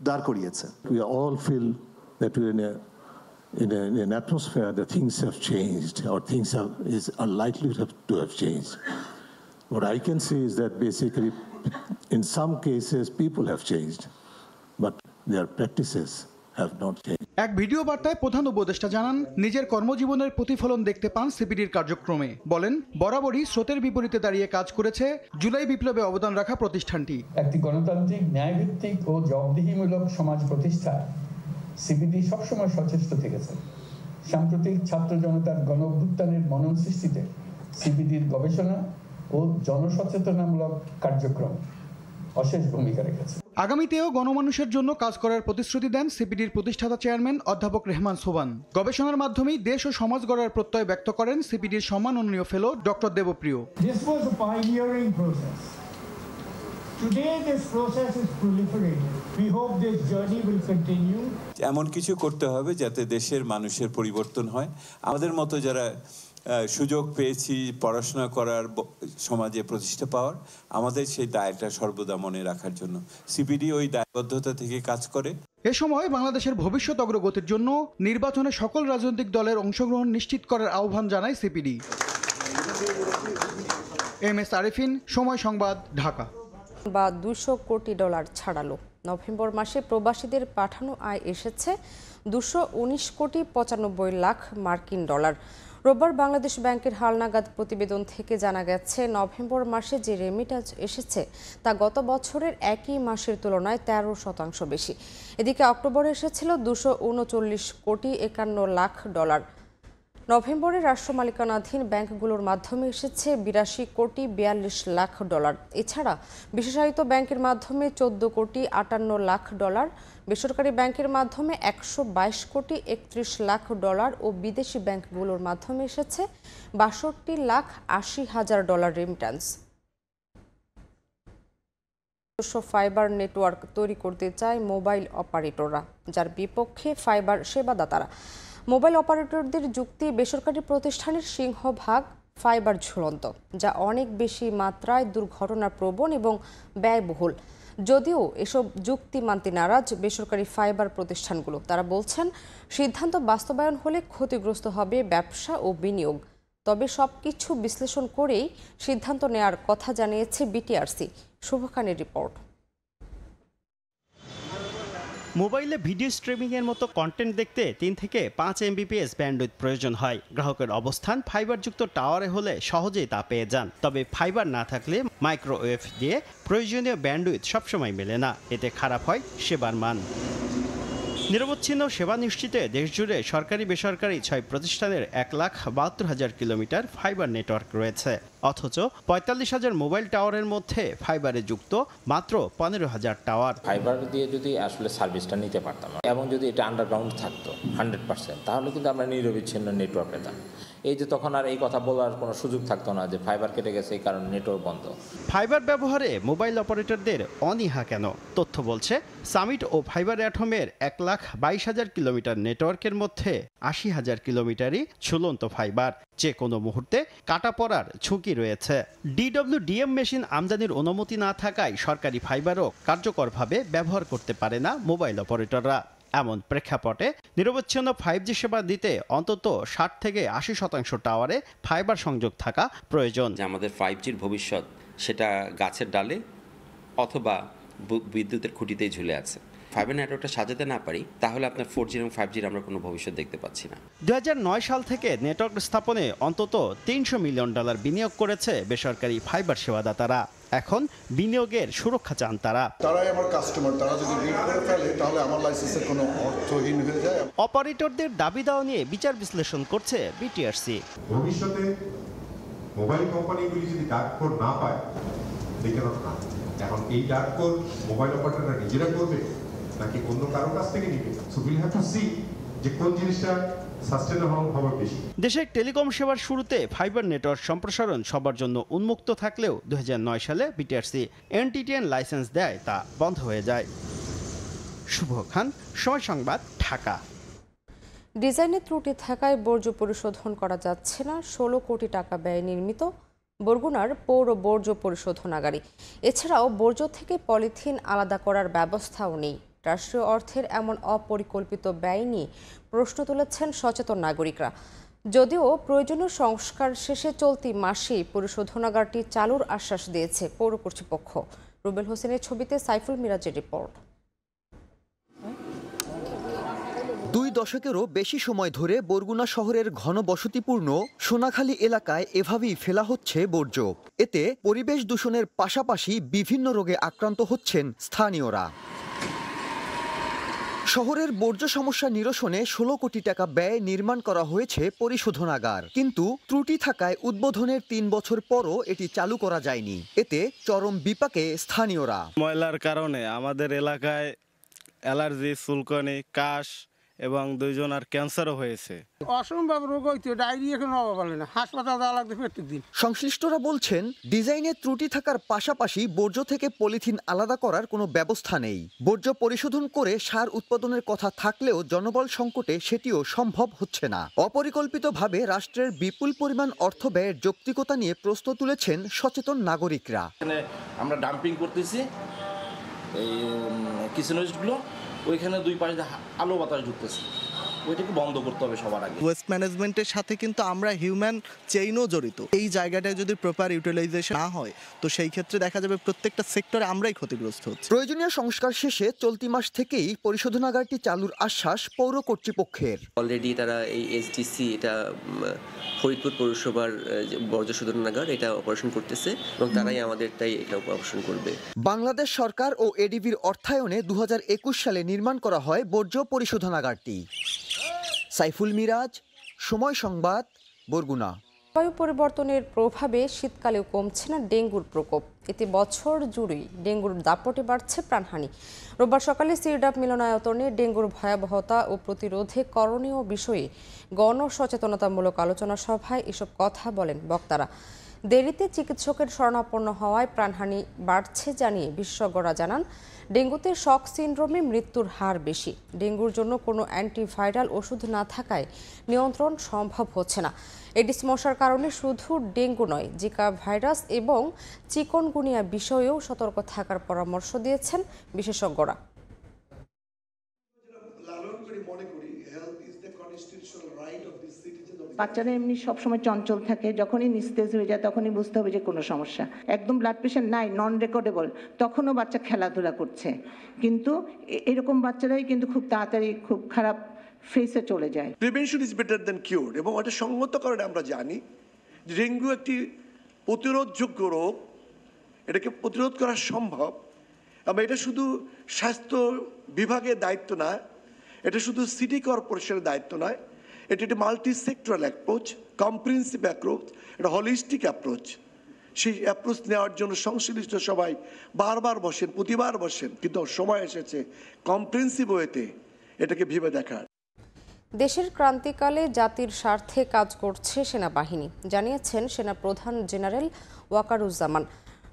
দাঁড় করিয়েছে। We all feel that we're in an atmosphere that things have changed, or things are likely to have changed. What I can say is that basically, in some cases, people have changed, but their practices have not changed. এক video বার্তায় প্রধান উপদেষ্টা জানান, নিজের কর্মজীবনের প্রতিফলন দেখতে পান সিপিডির কার্যক্রমে। বলেন, বরাবরই স্রোতের বিপরীতে দাঁড়িয়ে কাজ করেছে জুলাই বিপ্লবে অবদান রাখা প্রতিষ্ঠানটি। একটি গণতান্ত্রিক, ন্যায়ভিত্তিক ও জবাবদিহিমূলক সমাজ প্রতিষ্ঠায় সিপিডি সবসময় সচেষ্ট থেকেছে। সাম্প্রতিক ছাত্র জনতার গণ অভ্যুত্থানের মনন সৃষ্টিতে সিপিডির গবেষণা ও জনসচেতনামূলক কার্যক্রম অশেষ ভূমিকা রেখেছে। আগামীতেও গণমানুষের জন্য কাজ করার প্রতিশ্রুতি দেন সিপিডির প্রতিষ্ঠাতা চেয়ারম্যান অধ্যাপক রেহমান সোবান। গবেষণার মাধ্যমেই দেশ ও সমাজ গড়ার প্রত্যয় ব্যক্ত করেন সিপিডির সম্মাননীয় fellow doctor Debapriya. This was a pioneering process. Today this process is proliferating. We hope this journey will continue. এমন কিছু করতে হবে যাতে দেশের মানুষের পরিবর্তন হয়। আমাদের মতো যারা সুযোগ পেয়েছি পড়াশোনা করার, সমাজে প্রতিষ্ঠা পাওয়ার, আমাদের সেই দায়টা সর্বদা মনে রাখার জন্য সিপিডি ওই দায়বদ্ধতা থেকে কাজ করে। এ সময় বাংলাদেশের ভবিষ্যৎ অগ্রগতির জন্য নির্বাচনে সকল রাজনৈতিক দলের অংশগ্রহণ নিশ্চিত করার আহ্বান জানায় সিপিডি। MS আরিফিন, সময় সংবাদ, ঢাকা। বা $200 কোটি ছাড়ালো। নভেম্বর মাসে প্রবাসীদের পাঠানো আয় এসেছে $219 কোটি 95 লাখ মার্কিন ডলার। রোববার বাংলাদেশ ব্যাংকের হালনাগাদ প্রতিবেদন থেকে জানা গেছে, নভেম্বর মাসে যে রেমিটেন্স এসেছে তা গত বছরের একই মাসের তুলনায় 13% বেশি। এদিকে অক্টোবরে এসেছিল $239 কোটি 51 লাখ ডলার। নভেম্বরে রাষ্ট্র মালিকানাধীন ব্যাংকগুলোর মাধ্যমে এসেছে $82 কোটি 42 লাখ ডলার। এছাড়া বিশেষায়িত ব্যাংকের মাধ্যমে $14 কোটি 58 লাখ ডলার, বেসরকারি ব্যাংকের মাধ্যমে $122 কোটি 31 লাখ ডলার ও বিদেশি ব্যাংকগুলোর মাধ্যমে এসেছে $62 লাখ 80 হাজার ডলার রেমিটেন্স। ফাইবার নেটওয়ার্ক তৈরি করতে চায় মোবাইল অপারেটররা, যার বিপক্ষে ফাইবার সেবাদাতারা। মোবাইল অপারেটরদের যুক্তি, বেসরকারি প্রতিষ্ঠানের সিংহভাগ ফাইবার ঝুলন্ত, যা অনেক বেশি মাত্রায় দুর্ঘটনাপ্রবণ এবং ব্যয়বহুল। যদিও এসব যুক্তি মানতে নারাজ বেসরকারি ফাইবার প্রতিষ্ঠানগুলো। তারা বলছেন, সিদ্ধান্ত বাস্তবায়ন হলে ক্ষতিগ্রস্ত হবে ব্যবসা ও বিনিয়োগ। তবে সবকিছু বিশ্লেষণ করেই সিদ্ধান্ত নেয়ার কথা জানিয়েছে বিটিআরসি। শুভ খানের রিপোর্ট। মোবাইলে ভিডিও স্ট্রিমিংয়ের মতো কন্টেন্ট দেখতে 3 থেকে 5 MBPS ব্যান্ডউইথ প্রয়োজন হয়। গ্রাহকের অবস্থান ফাইবারযুক্ত টাওয়ারে হলে সহজেই তা পেয়ে যান। তবে ফাইবার না থাকলে মাইক্রোওয়েভ দিয়ে প্রয়োজনীয় ব্যান্ডউইথ সবসময় মেলে না। এতে খারাপ হয় সেবার মান। নিরবচ্ছিন্ন সেবা নিশ্চিতে দেশজুড়ে সরকারি বেসরকারি 6 প্রতিষ্ঠানের 1,72,000 কিলোমিটার ফাইবার নেটওয়ার্ক রয়েছে। অথচ 45,000 মোবাইল টাওয়ারের মধ্যে ফাইবারে যুক্ত মাত্র 15,000 টাওয়ার। ফাইবার দিয়ে যদি আসলে সার্ভিসটা নিতে পারতাম এবং যদি এটা আন্ডারগ্রাউন্ড থাকতো 100%, তাহলে কিন্তু আমরা নিরবিচ্ছিন্ন নেটওয়ার্ক পেতাম। এই যে তখন আর এই কথা বলার কোনো সুযোগ থাকতো না যে ফাইবার কেটে গেছে এই কারণে নেটওয়ার্ক বন্ধ। ফাইবার ব্যবহারে মোবাইল অপারেটরদের অনীহা কেন? তথ্য বলছে, সামিট ও ফাইবার অ্যাটমের 1,22,000 কিলোমিটার নেটওয়ার্কের মধ্যে 80,000 কিলোমিটারই ঝুলন্ত ফাইবার। যে কোনো মুহূর্তে কাটা পড়ার ঝুঁকি রয়েছে। DWDM মেশিন আমদানির অনুমতি না থাকায় সরকারি ফাইবারও কার্যকরভাবে ব্যবহার করতে পারে না মোবাইল অপারেটররা। এমন প্রেক্ষাপটে নিরবচ্ছিন্ন 5G সেবা দিতে অন্তত 60 থেকে 80% টাওয়ারে ফাইবার সংযোগ থাকা প্রয়োজন। আমাদের 5Gর ভবিষ্যৎ সেটা গাছের ডালে অথবা বিদ্যুতের খুঁটিতেই ঝুলে আছে। ফাইবার নেটওয়ার্কটা সাজাতে না পারি, তাহলে আপনার 4G এবং 5Gর আমরা কোনো ভবিষ্যৎ দেখতে পাচ্ছি না। 2009 সাল থেকে নেটওয়ার্ক স্থাপনে অন্তত $300 মিলিয়ন বিনিয়োগ করেছে বেসরকারি ফাইবার সেবাদাতারা। এখন বিনিয়োগের সুরক্ষা চান তারা। তারাই আমার কাস্টমার, তারা যদি রিড করে ফেলে তাহলে আমার লাইসেন্সের কোনো অর্থহীন হয়ে যায়। অপারেটরদের দাবি দেওয়া নিয়ে বিচার বিশ্লেষণ করছে বিটিআরসি। ভবিষ্যতে মোবাইল কোম্পানিগুলি যদি ডার্ক কোড না পায়, এখন এই ডার্ক কোড মোবাইল অপারেটররা নিজেরা করবে নাকি অন্য কারো কাছ থেকে নিবে? So will have to see যে কোন জিনিসটা সাস্টেইনেবল হবে বেশি। দেশের টেলিকম সেবার শুরুতে ফাইবার নেটওয়ার্ক সম্প্রসারণ সবার জন্য উন্মুক্ত থাকলেও 2009 সালে বিটিআরসি NTTN লাইসেন্স দেয় তা বন্ধ হয়ে যায়। শুভ খান, সময় সংবাদ, ঢাকা। ডিজাইনে ত্রুটি থাকায় বর্জ্য পরিশোধন করা যাচ্ছে না। 16 কোটি টাকা ব্যয়ে নির্মিত বরগুনার পৌর বর্জ্য পরিশোধনাগারী। এছাড়াও বর্জ্য থেকে পলিথিন আলাদা করার ব্যবস্থাও নেই। রাষ্ট্রীয় অর্থের এমন অপরিকল্পিত ব্যয় নিয়ে প্রশ্ন তুলেছেন সচেতন নাগরিকরা। যদিও প্রয়োজনীয় সংস্কার শেষে চলতি মাসেই পরিশোধনাগারটি চালুর আশ্বাস দিয়েছে পৌর কর্তৃপক্ষ। রুবেল হোসেনের ছবিতে সাইফুল মিরাজের রিপোর্ট। 2 দশকেরও বেশি সময় ধরে বরগুনা শহরের ঘনবসতিপূর্ণ সোনাখালী এলাকায় এভাবেই ফেলা হচ্ছে বর্জ্য। এতে পরিবেশ দূষণের পাশাপাশি বিভিন্ন রোগে আক্রান্ত হচ্ছেন স্থানীয়রা। শহরের বর্জ্য সমস্যা নিরসনে 16 কোটি টাকা ব্যয়ে নির্মাণ করা হয়েছে পরিশোধনাগার, কিন্তু ত্রুটি থাকায় উদ্বোধনের 3 বছর পরও এটি চালু করা যায়নি। এতে চরম বিপাকে স্থানীয়রা। ময়লার কারণে আমাদের এলাকায় অ্যালার্জি, চুলকানি, কাশ এবং 2 জনের ক্যান্সারও হয়েছে। অসম্ভব রোগ হইতো, ডায়রিয়া কোনো অভাব হলো না, হাসপাতাল যাওয়া লাগবে প্রত্যেকদিন। সংশ্লিষ্টরা বলছেন, ডিজাইনের ত্রুটি থাকার পাশাপাশি বর্জ্য থেকে পলিথিন আলাদা করার কোনো ব্যবস্থা নেই। বর্জ্য পরিশোধন করে সার উৎপাদনের কথা থাকলেও জনবল সংকটে সেটিও সম্ভব হচ্ছে না। অপরিকল্পিতভাবে রাষ্ট্রের বিপুল পরিমাণ অর্থ ব্যয়ের যৌক্তিকতা নিয়ে প্রশ্ন তুলেছেন সচেতন নাগরিকরা। আমরা ডাম্পিং করতেছি এই কিচেন ওয়েস্টগুলো, ওইখানে 2 পাশে আলো বাতাস ঢুকতেছে, ওইটাকে বন্ধ করতে হবে সবার আগে। ওয়েস্ট ম্যানেজমেন্টের সাথে কিন্তু আমরা হিউম্যান চেইনও জড়িত। এই জায়গাটায় যদি প্রপার ইউটিলাইজেশন না হয় তো সেই ক্ষেত্রে দেখা যাবে প্রত্যেকটা সেক্টরে আমরাই ক্ষতিগ্রস্ত হচ্ছি। প্রয়োজনীয় সংস্কার শেষে চলতি মাস থেকেই পরিশোধনাগারটি চালুর আশ্বাস পৌর কর্তৃপক্ষের। অলরেডি তারা এই এসডিসি, এটা ফরিদপুর পৌরসভার বর্জ্য শোধনাগার, এটা অপারেশন করতেছে এবং তারাই আমাদেরটাই এটা অপারেশন করবে। বাংলাদেশ সরকার ও এডিবির অর্থায়নে 2021 সালে নির্মাণ করা হয় বর্জ্য পরিশোধনাগারটি। সাইফুল মিরাজ, সময় সংবাদ, বরগুনা। জলবায়ু পরিবর্তনের প্রভাবে শীতকালেও কমছে না ডেঙ্গুর প্রকোপ। এতে বছর জুড়েই ডেঙ্গুর দাপটে বাড়ছে প্রাণহানি। রোববার সকালে সিরডাপ মিলনায়তনে ডেঙ্গুর ভয়াবহতা ও প্রতিরোধে করণীয় বিষয়ে গণসচেতনতামূলক আলোচনা সভায় এসব কথা বলেন বক্তারা। দেরিতে চিকিৎসকের শরণাপন্ন হওয়ায় প্রাণহানি বাড়ছে জানিয়ে বিশেষজ্ঞরা জানান, ডেঙ্গুতে শক সিনড্রোমে মৃত্যুর হার বেশি। ডেঙ্গুর জন্য কোনো অ্যান্টিভাইরাল ওষুধ না থাকায় নিয়ন্ত্রণ সম্ভব হচ্ছে না। এডিস মশার কারণে শুধু ডেঙ্গু নয়, জিকা ভাইরাস এবং চিকনগুনিয়া বিষয়েও সতর্ক থাকার পরামর্শ দিয়েছেন বিশেষজ্ঞরা। বাচ্চারা এমনি সবসময় চঞ্চল থাকে, যখনই নিস্তেজ হয়ে যায় তখনই বুঝতে হবে যে কোনো সমস্যা। একদম ব্লাড প্রেশার নাই, নন রেকর্ডেবল, তখনও বাচ্চা খেলাধুলা করছে, কিন্তু এরকম বাচ্চারাই কিন্তু খুব তাড়াতাড়ি খুব খারাপ ফেসে চলে যায়। প্রিভেনশন ইজ বেটার দ্যান কিউর, এবং এটা সঙ্গত কারণে আমরা জানি ডেঙ্গু একটি প্রতিরোধযোগ্য রোগ, এটাকে প্রতিরোধ করা সম্ভব। এবং এটা শুধু স্বাস্থ্য বিভাগের দায়িত্ব নয়, এটা শুধু সিটি কর্পোরেশনের দায়িত্ব নয়, এটা একটি multi sectoral approach, comprehensive approach, এটা হলিস্টিক অ্যাপ্রোচ। সেই অ্যাপ্রোচ নেওয়ার জন্য সংশ্লিষ্ট সবাই বারবার বসেন, প্রতিবার বসেন, কিন্তু সময় এসেছে কম্প্রিহেন্সিভ ওয়েতে এটাকে ভেবে দেখার। দেশের ক্রান্তিকালে জাতির স্বার্থে কাজ করছে সেনাবাহিনী, জানিয়েছেন সেনাপ্রধান জেনারেল ওয়াকারুজ্জামান।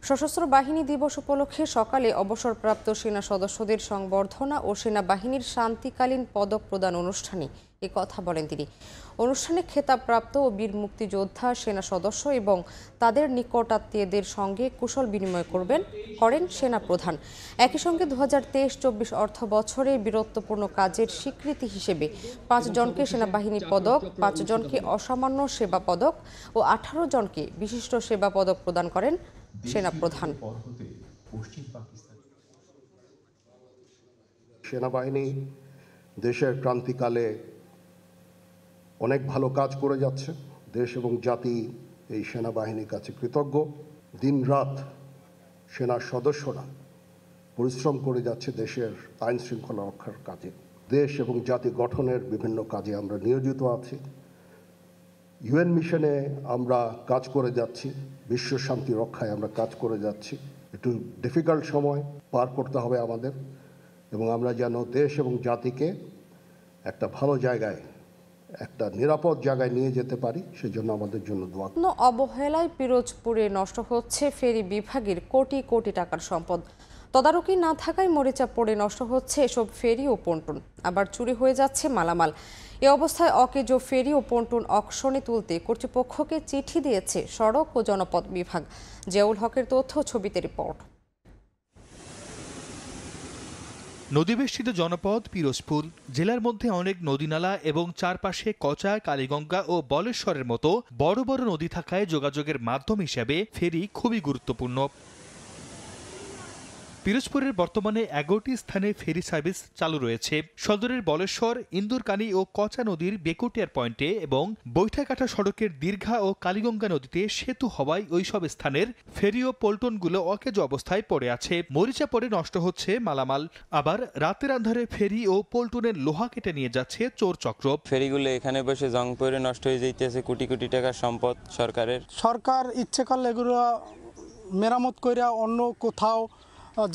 সশস্ত্র বাহিনী দিবস উপলক্ষে সকালে অবসরপ্রাপ্ত সেনা সদস্যদের সংবর্ধনা ও সেনাবাহিনীর শান্তিকালীন পদক প্রদান অনুষ্ঠানে কথা বলেন তিনি। অনুষ্ঠানে খেতাবপ্রাপ্ত ও বীর মুক্তিযোদ্ধা সেনা সদস্য এবং তাদের নিকটাত্মীয়দের সঙ্গে কুশল বিনিময় করেন সেনাপ্রধান। একই সঙ্গে 2023-24 অর্থ বছরে বীরত্বপূর্ণ কাজের স্বীকৃতি হিসেবে 5 জনকে সেনাবাহিনী পদক, 5 জনকে অসামান্য সেবা পদক ও 18 জনকে বিশিষ্ট সেবা পদক প্রদান করেন সেনাপ্রধান। সেনাবাহিনী দেশের ক্রান্তিকালে অনেক ভালো কাজ করে যাচ্ছে। দেশ এবং জাতি এই সেনাবাহিনীর কাছে কৃতজ্ঞ। দিনরাত সেনার সদস্যরা পরিশ্রম করে যাচ্ছে দেশের আইন শৃঙ্খলা রক্ষার কাজে। দেশ এবং জাতি গঠনের বিভিন্ন কাজে আমরা নিয়োজিত আছি। ইউএন মিশনে আমরা কাজ করে যাচ্ছি, বিশ্ব শান্তি রক্ষায় আমরা কাজ করে যাচ্ছি। একটু ডিফিকাল্ট সময় পার করতে হবে আমাদের, এবং আমরা যেন দেশ এবং জাতিকে একটা ভালো জায়গায়, একটা নিরাপদ জায়গায় নিয়ে যেতে পারি, সেজন্য আমাদের জন্য দোয়া। অবহেলায় পিরোজপুরে নষ্ট হচ্ছে ফেরি বিভাগের কোটি কোটি টাকার সম্পদ। তদারকি না থাকায় মরিচা পড়ে নষ্ট হচ্ছে এসব ফেরি ও পন্টুন, আবার চুরি হয়ে যাচ্ছে মালামাল। এ অবস্থায় অকেজো ফেরি ও পন্টুন অকশনে তুলতে কর্তৃপক্ষকে চিঠি দিয়েছে সড়ক ও জনপথ বিভাগ। জিয়াউল হকের তথ্য, ছবিতে রিপোর্ট। নদীবেষ্টিত জনপদ পিরোজপুর জেলার মধ্যে অনেক নদীনালা এবং চারপাশে কচা, কালীগঙ্গা ও বলেশ্বরের মতো বড় বড় নদী থাকায় যোগাযোগের মাধ্যম হিসেবে ফেরি খুবই গুরুত্বপূর্ণ। পিরোজপুরের বর্তমানে 11টি স্থানে ফেরি সার্ভিস চালু রয়েছে। সদরের বলেশ্বর, ইন্দুরকানী ও কচা নদীর বেকুটিয়ার পয়েন্টে এবং বৈঠাকাটা সড়কের দীর্ঘা ও কালীগঙ্গা নদীতে সেতু হওয়ায় ওইসব স্থানের ফেরি ও পল্টনগুলো অকেজ অবস্থায় পড়ে আছে। মরিচা পড়ে নষ্ট হচ্ছে মালামাল, আবার রাতের আন্ধারে ফেরি ও পল্টনের লোহা কেটে নিয়ে যাচ্ছে চোর চক্র। ফেরিগুলো এখানে বসে জং পড়ে নষ্ট হয়ে যাইতেছে, কোটি কোটি টাকার সম্পদ সরকারের। সরকার ইচ্ছে করলে এগুলো মেরামত করে অন্য কোথাও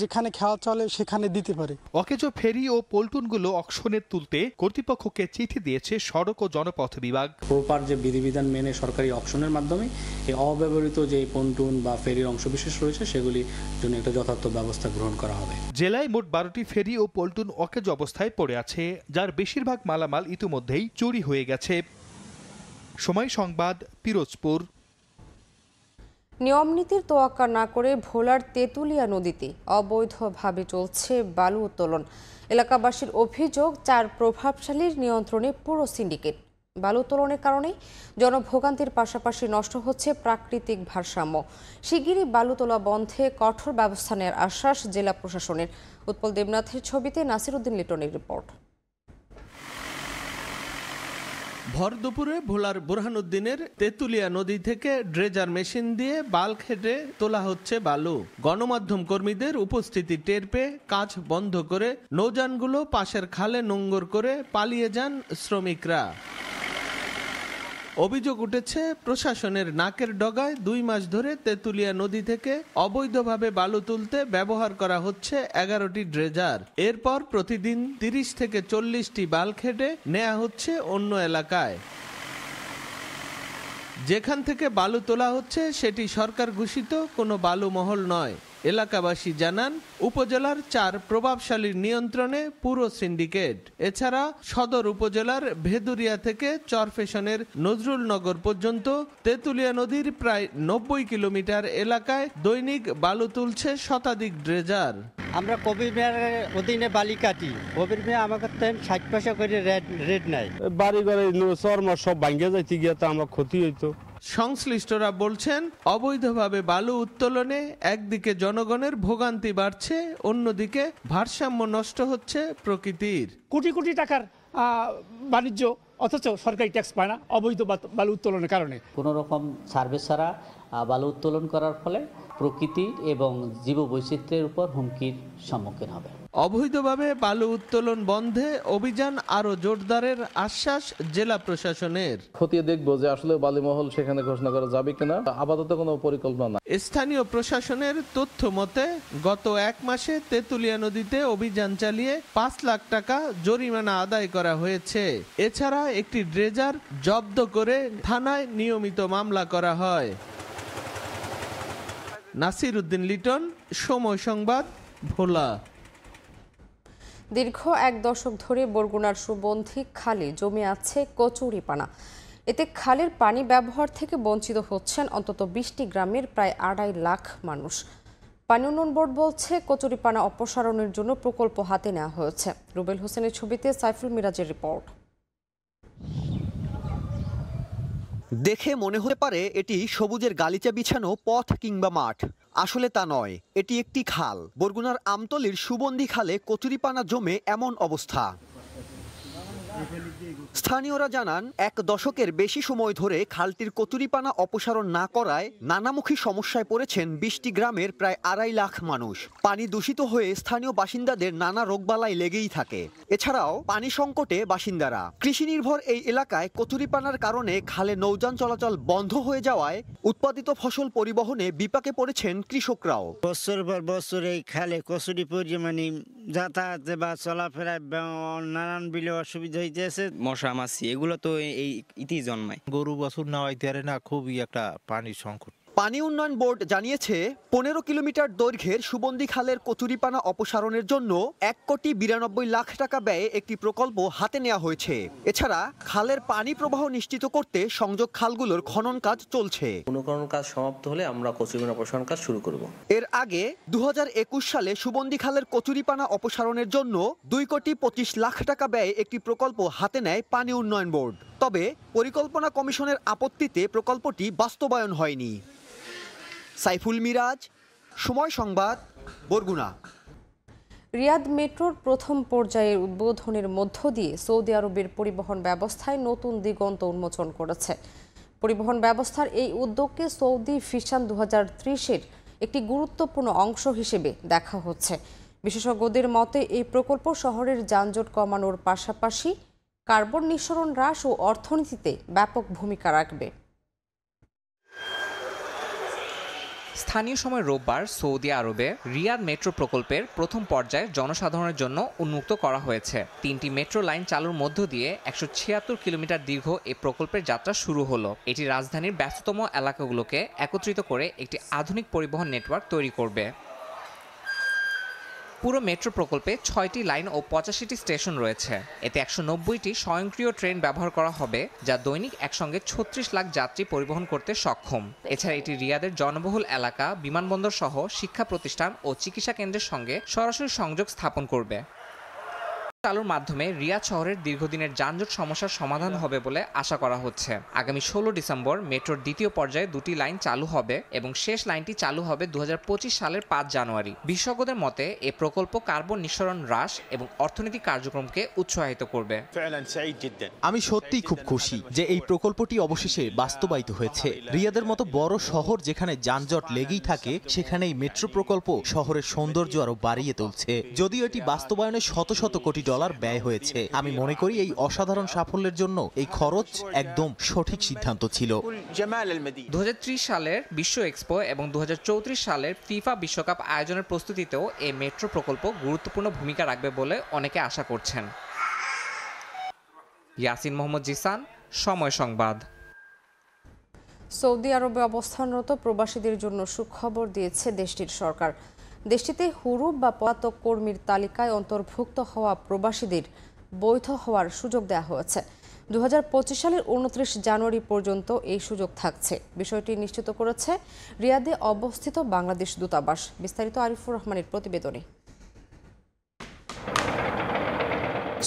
যেখানে খেয়া চলে সেখানে দিতে পারে। অকেজ ফেরি ও পল্টনগুলো অকশনে তুলতে কর্তৃপক্ষকে চিঠি দিয়েছে সড়ক ও জনপথ বিভাগ। প্রপার যে বিধিবিধান মেনে সরকারি অকশনের মাধ্যমে এই অব্যবহৃত যে পন্টুন বা ফেরির অংশবিশেষ রয়েছে সেগুলির জন্য একটা যথার্থ ব্যবস্থা গ্রহণ করা হবে। জেলায় মোট 12টি ফেরি ও পল্টন অকেজ অবস্থায় পড়ে আছে, যার বেশিরভাগ মালামাল ইতিমধ্যেই চুরি হয়ে গেছে। সময় সংবাদ, পিরোজপুর। নিয়মনীতির তোয়াক্কা না করে ভোলার তেঁতুলিয়া নদীতে অবৈধভাবে চলছে বালু উত্তোলন। এলাকাবাসীর অভিযোগ, 4 প্রভাবশালীর নিয়ন্ত্রণে পুরো সিন্ডিকেট। বালু উত্তোলনের কারণে জনভোগান্তির পাশাপাশি নষ্ট হচ্ছে প্রাকৃতিক ভারসাম্য। শিগগিরই বালু তোলা বন্ধে কঠোর ব্যবস্থা নেওয়ার আশ্বাস জেলা প্রশাসনের। উৎপল দেবনাথের ছবিতে নাসির উদ্দিন লিটনের রিপোর্ট। ভর দুপুরে ভোলার বুরহানুদ্দিনের তেঁতুলিয়া নদী থেকে ড্রেজার মেশিন দিয়ে বাল্ক হেডে তোলা হচ্ছে বালু। গণমাধ্যম কর্মীদের উপস্থিতি টের পেয়ে কাজ বন্ধ করে নৌযানগুলো পাশের খালে নোঙ্গর করে পালিয়ে যান শ্রমিকরা। অভিযোগ উঠেছে, প্রশাসনের নাকের ডগায় 2 মাস ধরে তেঁতুলিয়া নদী থেকে অবৈধভাবে বালু তুলতে ব্যবহার করা হচ্ছে 11টি ড্রেজার। এরপর প্রতিদিন 30 থেকে 40টি বাল্ক হেডে নেওয়া হচ্ছে অন্য এলাকায়। যেখান থেকে বালু তোলা হচ্ছে সেটি সরকার ঘোষিত কোনো বালু মহল নয়। এলাকাবাসী জানান, উপজেলার 4 প্রভাবশালীর নিয়ন্ত্রণে পুরো সিন্ডিকেট। এছাড়া সদর উপজেলার ভেদুরিয়া থেকে চরফেশনের নজরুলনগর পর্যন্ত তেঁতুলিয়া নদীর প্রায় 90 কিলোমিটার এলাকায় দৈনিক বালু তুলছে শতাধিক ড্রেজার। আমরা কবির মিয়ার অধীনে বালি কাটি, কবির মিয়া আমাকে 60 পয়সা করে রেট নেয়। বাড়ি ঘরে চরমার সব ভাঙ্গে যাইতে গিয়ে তো আমার ক্ষতি হইতো। সংশ্লিষ্টরা বলছেন, অবৈধভাবে বালু উত্তোলনে একদিকে জনগণের ভোগান্তি বাড়ছে, অন্যদিকে ভারসাম্য নষ্ট হচ্ছে প্রকৃতির। কোটি কোটি টাকার বাণিজ্য, অথচ সরকারি ট্যাক্স পায় না অবৈধ বালু উত্তোলনের কারণে। কোনো রকম সার্ভিস ছাড়া বালু উত্তোলন করার ফলে প্রকৃতি এবং জীববৈচিত্র্যের উপর হুমকির সম্মুখীন হবে। অবৈধভাবে বালু উত্তোলন বন্ধে অভিযান আরো জোরদারের আশ্বাস জেলা প্রশাসনের। খতিয়ে দেখবো যে আসলে বালিমহল সেখানে ঘোষণা করা যাবে কিনা। আপাতত কোনো পরিকল্পনা না। স্থানীয় প্রশাসনের তথ্য মতে গত 1 মাসে তেঁতুলিয়া নদীতে অভিযান চালিয়ে 5 লাখ টাকা জরিমানা আদায় করা হয়েছে। এছাড়া একটি ড্রেজার জব্দ করে থানায় নিয়মিত মামলা করা হয়। নাসির উদ্দিন লিটন, সময় সংবাদ, ভোলা। দীর্ঘ 1 দশক ধরে বরগুনার সুবন্ধি খালে জমে আছে কচুরিপানা। এতে খালের পানি ব্যবহার থেকে বঞ্চিত হচ্ছেন অন্তত 20টি গ্রামের প্রায় 2.5 লাখ মানুষ। পানি উন্নয়ন বোর্ড বলছে, কচুরিপানা অপসারণের জন্য প্রকল্প হাতে নেওয়া হয়েছে। রুবেল হোসেনের ছবিতে সাইফুল মিরাজের রিপোর্ট। দেখে মনে হতে পারে এটি সবুজের গালিচা বিছানো পথ কিংবা মাঠ, আসলে তা নয়, এটি একটি খাল। বরগুনার আমতলীর সুবন্ধি খালে কচুরিপানা জমে এমন অবস্থা। স্থানীয়রা জানান, 1 দশকের বেশি সময় ধরে খালটির কচুরিপানা অপসারণ না করায় নানামুখী সমস্যায় পড়েছেন 20টি গ্রামের প্রায় 2.5 লাখ মানুষ। পানি দূষিত হয়ে স্থানীয় বাসিন্দাদের নানা রোগবালাই লেগেই থাকে। এছাড়াও পানি সংকটে বাসিন্দারা। কৃষি নির্ভর এই এলাকায় কচুরিপানার কারণে খালে নৌযান চলাচল বন্ধ হয়ে যাওয়ায় উৎপাদিত ফসল পরিবহনে বিপাকে পড়েছেন কৃষকরাও। বছর পর বছর এই খালে কচুরি পরিমাণে যাতায়াতে বা চলাফেরায় নানান বিলে অসুবিধা হইতেছে। মশা মাছি এগুলো তো এই ইতি জন্মায়। গরু বাছুর নেওয়াইতে পারে না, খুবই একটা পানির সংকট। পানি উন্নয়ন বোর্ড জানিয়েছে, 15 কিলোমিটার দৈর্ঘ্যের সুবন্ধি খালের কচুরিপানা অপসারণের জন্য 1,92 লাখ টাকা ব্যয়ে একটি প্রকল্প হাতে নেওয়া হয়েছে। এছাড়া খালের পানি প্রবাহ নিশ্চিত করতে সংযোগ খালগুলোর খনন কাজ চলছে। অনুকরণ কাজ সমাপ্ত হলে আমরা কচুরিপানা অপসারণ কাজ শুরু করব। এর আগে 2021 সালে সুবন্ধি খালের কচুরিপানা অপসারণের জন্য 2,25 লাখ টাকা ব্যয়ে একটি প্রকল্প হাতে নেয় পানি উন্নয়ন বোর্ড। তবে পরিকল্পনা কমিশনের আপত্তিতে প্রকল্পটি বাস্তবায়ন হয়নি। সাইফুল মিরাজ, সময় সংবাদ, বরগুনা। রিয়াদ মেট্রোর প্রথম পর্যায়ের উদ্বোধনের মধ্য দিয়ে সৌদি আরবের পরিবহন ব্যবস্থায় নতুন দিগন্ত উন্মোচন করেছে। পরিবহন ব্যবস্থার এই উদ্যোগকে সৌদি ভিশন 2030-এর একটি গুরুত্বপূর্ণ অংশ হিসেবে দেখা হচ্ছে। বিশেষজ্ঞদের মতে এই প্রকল্প শহরের যানজট কমানোর পাশাপাশি কার্বন নিঃসরণ হ্রাস ও অর্থনীতিতে ব্যাপক ভূমিকা রাখবে। স্থানীয় সময় রোববার সৌদি আরবে রিয়াদ মেট্রো প্রকল্পের প্রথম পর্যায়ে জনসাধারণের জন্য উন্মুক্ত করা হয়েছে। 3টি মেট্রো লাইন চালুর মধ্য দিয়ে 176 কিলোমিটার দীর্ঘ এই প্রকল্পের যাত্রা শুরু হলো। এটি রাজধানীর ব্যস্ততম এলাকাগুলোকে একত্রিত করে একটি আধুনিক পরিবহন নেটওয়ার্ক তৈরি করবে। পুরো মেট্রো প্রকল্পে 6টি লাইন ও 85টি স্টেশন রয়েছে। এতে 190টি স্বয়ংক্রিয় ট্রেন ব্যবহার করা হবে, যা দৈনিক একসঙ্গে 36 লাখ যাত্রী পরিবহন করতে সক্ষম। এছাড়া এটি রিয়াদের জনবহুল এলাকা, বিমানবন্দর সহ শিক্ষা প্রতিষ্ঠান ও চিকিৎসা কেন্দ্রের সঙ্গে সরাসরি সংযোগ স্থাপন করবে। চালুর মাধ্যমে রিয়াদ শহরের দীর্ঘদিনের যানজট সমস্যার সমাধান হবে বলে আশা করা হচ্ছে। আগামী 16 ডিসেম্বর মেট্রোর দ্বিতীয় পর্যায়ে 2টি লাইন চালু হবে এবং শেষ লাইনটি চালু হবে 2025 সালের 5 জানুয়ারি। বিশেষজ্ঞদের মতে এই প্রকল্প কার্বন নিঃসরণ হ্রাস এবং অর্থনৈতিক কার্যক্রমকে উৎসাহিত করবে। আমি সত্যিই খুব খুশি যে এই প্রকল্পটি অবশেষে বাস্তবায়িত হয়েছে। রিয়াদের মতো বড় শহর যেখানে যানজট লেগেই থাকে, সেখানে এই মেট্রো প্রকল্প শহরের সৌন্দর্য আরো বাড়িয়ে তুলছে। যদিও এটি বাস্তবায়নে শত শত কোটি ডলার ব্যয় হয়েছে, আমি মনে করি এই অসাধারণ সাফল্যের জন্য এই খরচ একদম সঠিক সিদ্ধান্ত ছিল। 2030 সালের বিশ্ব এক্সপো এবং 2034 সালের ফিফা বিশ্বকাপ আয়োজনের প্রস্তুতিতেও এই মেট্রো প্রকল্প গুরুত্বপূর্ণ ভূমিকা রাখবে বলে অনেকে আশা করছেন। ইয়াসিন মোহাম্মদ জিসান, সময় সংবাদ। সৌদি আরবে অবস্থানরত প্রবাসীদের জন্য সুখবর দিয়েছে দেশটির সরকার। দেশটিতে হুরুপ বা পলাতক কর্মীর তালিকায় অন্তর্ভুক্ত হওয়া প্রবাসীদের বৈধ হওয়ার সুযোগ দেওয়া হয়েছে। 2025 সালের 29 জানুয়ারি পর্যন্ত এই সুযোগ থাকছে। বিষয়টি নিশ্চিত করেছে রিয়াদে অবস্থিত বাংলাদেশ দূতাবাস। বিস্তারিত আরিফুর রহমানের প্রতিবেদনে।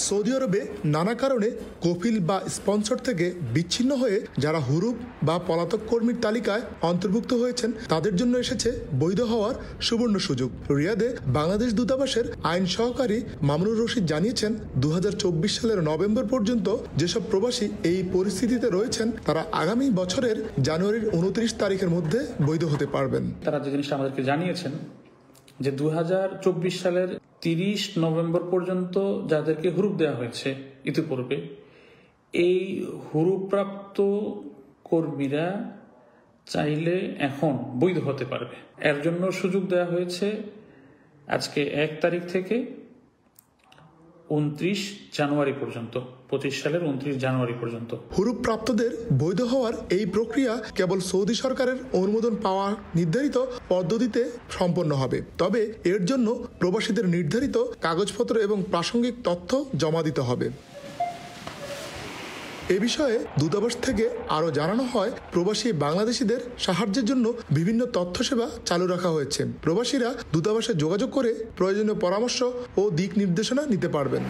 সৌদি আরবে নানা কারণে কফিল বা স্পন্সর থেকে বিচ্ছিন্ন হয়ে যারা হুরুপ বা পলাতক কর্মীর তালিকায় অন্তর্ভুক্ত হয়েছেন, তাদের জন্য এসেছে বৈধ হওয়ার সুবর্ণ সুযোগ। রিয়াদে বাংলাদেশ দূতাবাসের আইন সহকারী মামুনুর রশিদ জানিয়েছেন, 2024 সালের নভেম্বর পর্যন্ত যেসব প্রবাসী এই পরিস্থিতিতে রয়েছেন, তারা আগামী বছরের জানুয়ারির 29 তারিখের মধ্যে বৈধ হতে পারবেন। তারা যে জিনিসটা আমাদেরকে জানিয়েছেন যে 2024 সালের 30 নভেম্বর পর্যন্ত যাদেরকে হুরুপ দেওয়া হয়েছে ইতিপূর্বে, এই হুরুপ্রাপ্ত কর্মীরা চাইলে এখন বৈধ হতে পারবে। এর জন্য সুযোগ দেওয়া হয়েছে আজকে 1 তারিখ থেকে 29 জানুয়ারি পর্যন্ত, 25 সালের 29 জানুয়ারি পর্যন্ত। হুরুপ প্রাপ্তদের বৈধ হওয়ার এই প্রক্রিয়া কেবল সৌদি সরকারের অনুমোদন পাওয়া নির্ধারিত পদ্ধতিতে সম্পন্ন হবে। তবে এর জন্য প্রবাসীদের নির্ধারিত কাগজপত্র এবং প্রাসঙ্গিক তথ্য জমা দিতে হবে। এ বিষয়ে দূতাবাস থেকে আরও জানানো হয়, প্রবাসী বাংলাদেশিদের সাহায্যের জন্য বিভিন্ন তথ্য সেবা চালু রাখা হয়েছে। প্রবাসীরা দূতাবাসে যোগাযোগ করে প্রয়োজনীয় পরামর্শ ও দিক নির্দেশনা নিতে পারবেন।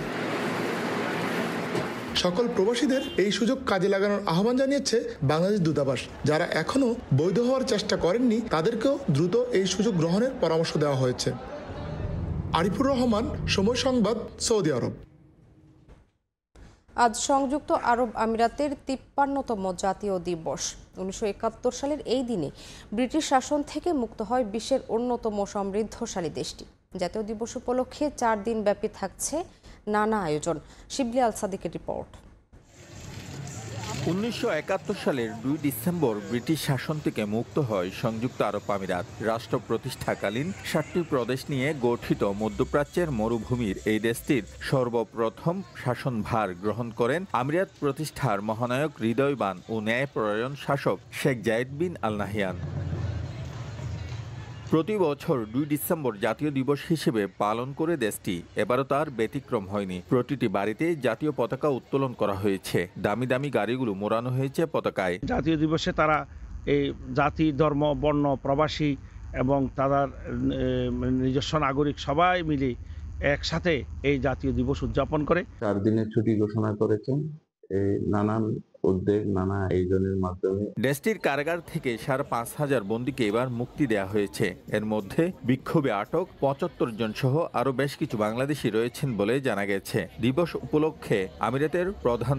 সকল প্রবাসীদের এই সুযোগ কাজে লাগানোর আহ্বান জানিয়েছে বাংলাদেশ দূতাবাস। যারা এখনও বৈধ হওয়ার চেষ্টা করেননি, তাদেরকেও দ্রুত এই সুযোগ গ্রহণের পরামর্শ দেওয়া হয়েছে। আরিফুর রহমান, সময় সংবাদ, সৌদি আরব। আজ সংযুক্ত আরব আমিরাতের 53তম জাতীয় দিবস। 1971 সালের এই দিনে ব্রিটিশ শাসন থেকে মুক্ত হয় বিশ্বের অন্যতম সমৃদ্ধশালী দেশটি। জাতীয় দিবস উপলক্ষে 4 দিন ব্যাপী থাকছে নানা আয়োজন। শিবলি আল সাদিকের রিপোর্ট। 1971 সালের 2 ডিসেম্বর ব্রিটিশ শাসন থেকে মুক্ত হয় সংযুক্ত আরব আমিরাত। রাষ্ট্র প্রতিষ্ঠাকালীন 7টি প্রদেশ নিয়ে গঠিত মধ্যপ্রাচ্যের মরুভূমির এই দেশটির সর্বপ্রথম শাসনভার গ্রহণ করেন আমিরাত প্রতিষ্ঠার মহানায়ক, হৃদয়বান ও ন্যায়পরায়ণ শাসক শেখ জায়েদ বিন আল নাহিয়ান। প্রতি বছর 2 ডিসেম্বর জাতীয় দিবস হিসেবে পালন করে দেশটি, এবারও তার ব্যতিক্রম হয়নি। প্রতিটি বাড়িতে জাতীয় পতাকা উত্তোলন করা হয়েছে, দামি দামি গাড়িগুলো মোড়ানো হয়েছে পতাকায়। জাতীয় দিবসে তারা এই জাতি, ধর্ম, বর্ণ, প্রবাসী এবং তাদের নিজস্ব নাগরিক সবাই মিলে একসাথে এই জাতীয় দিবস উদযাপন করে। 4 দিনের ছুটি ঘোষণা করেছেন। নানান উদ্যোগ, নানা আয়োজনের মাধ্যমে দেশটির কারাগার থেকে ৫,৫০০ বন্দীকে এবার মুক্তি দেয়া হয়েছে। এর মধ্যে বিক্ষোভে আটক ৭৫ জন সহ আরো বেশ কিছু বাংলাদেশি রয়েছেন বলে জানা গেছে। দিবস উপলক্ষে আমিরাতের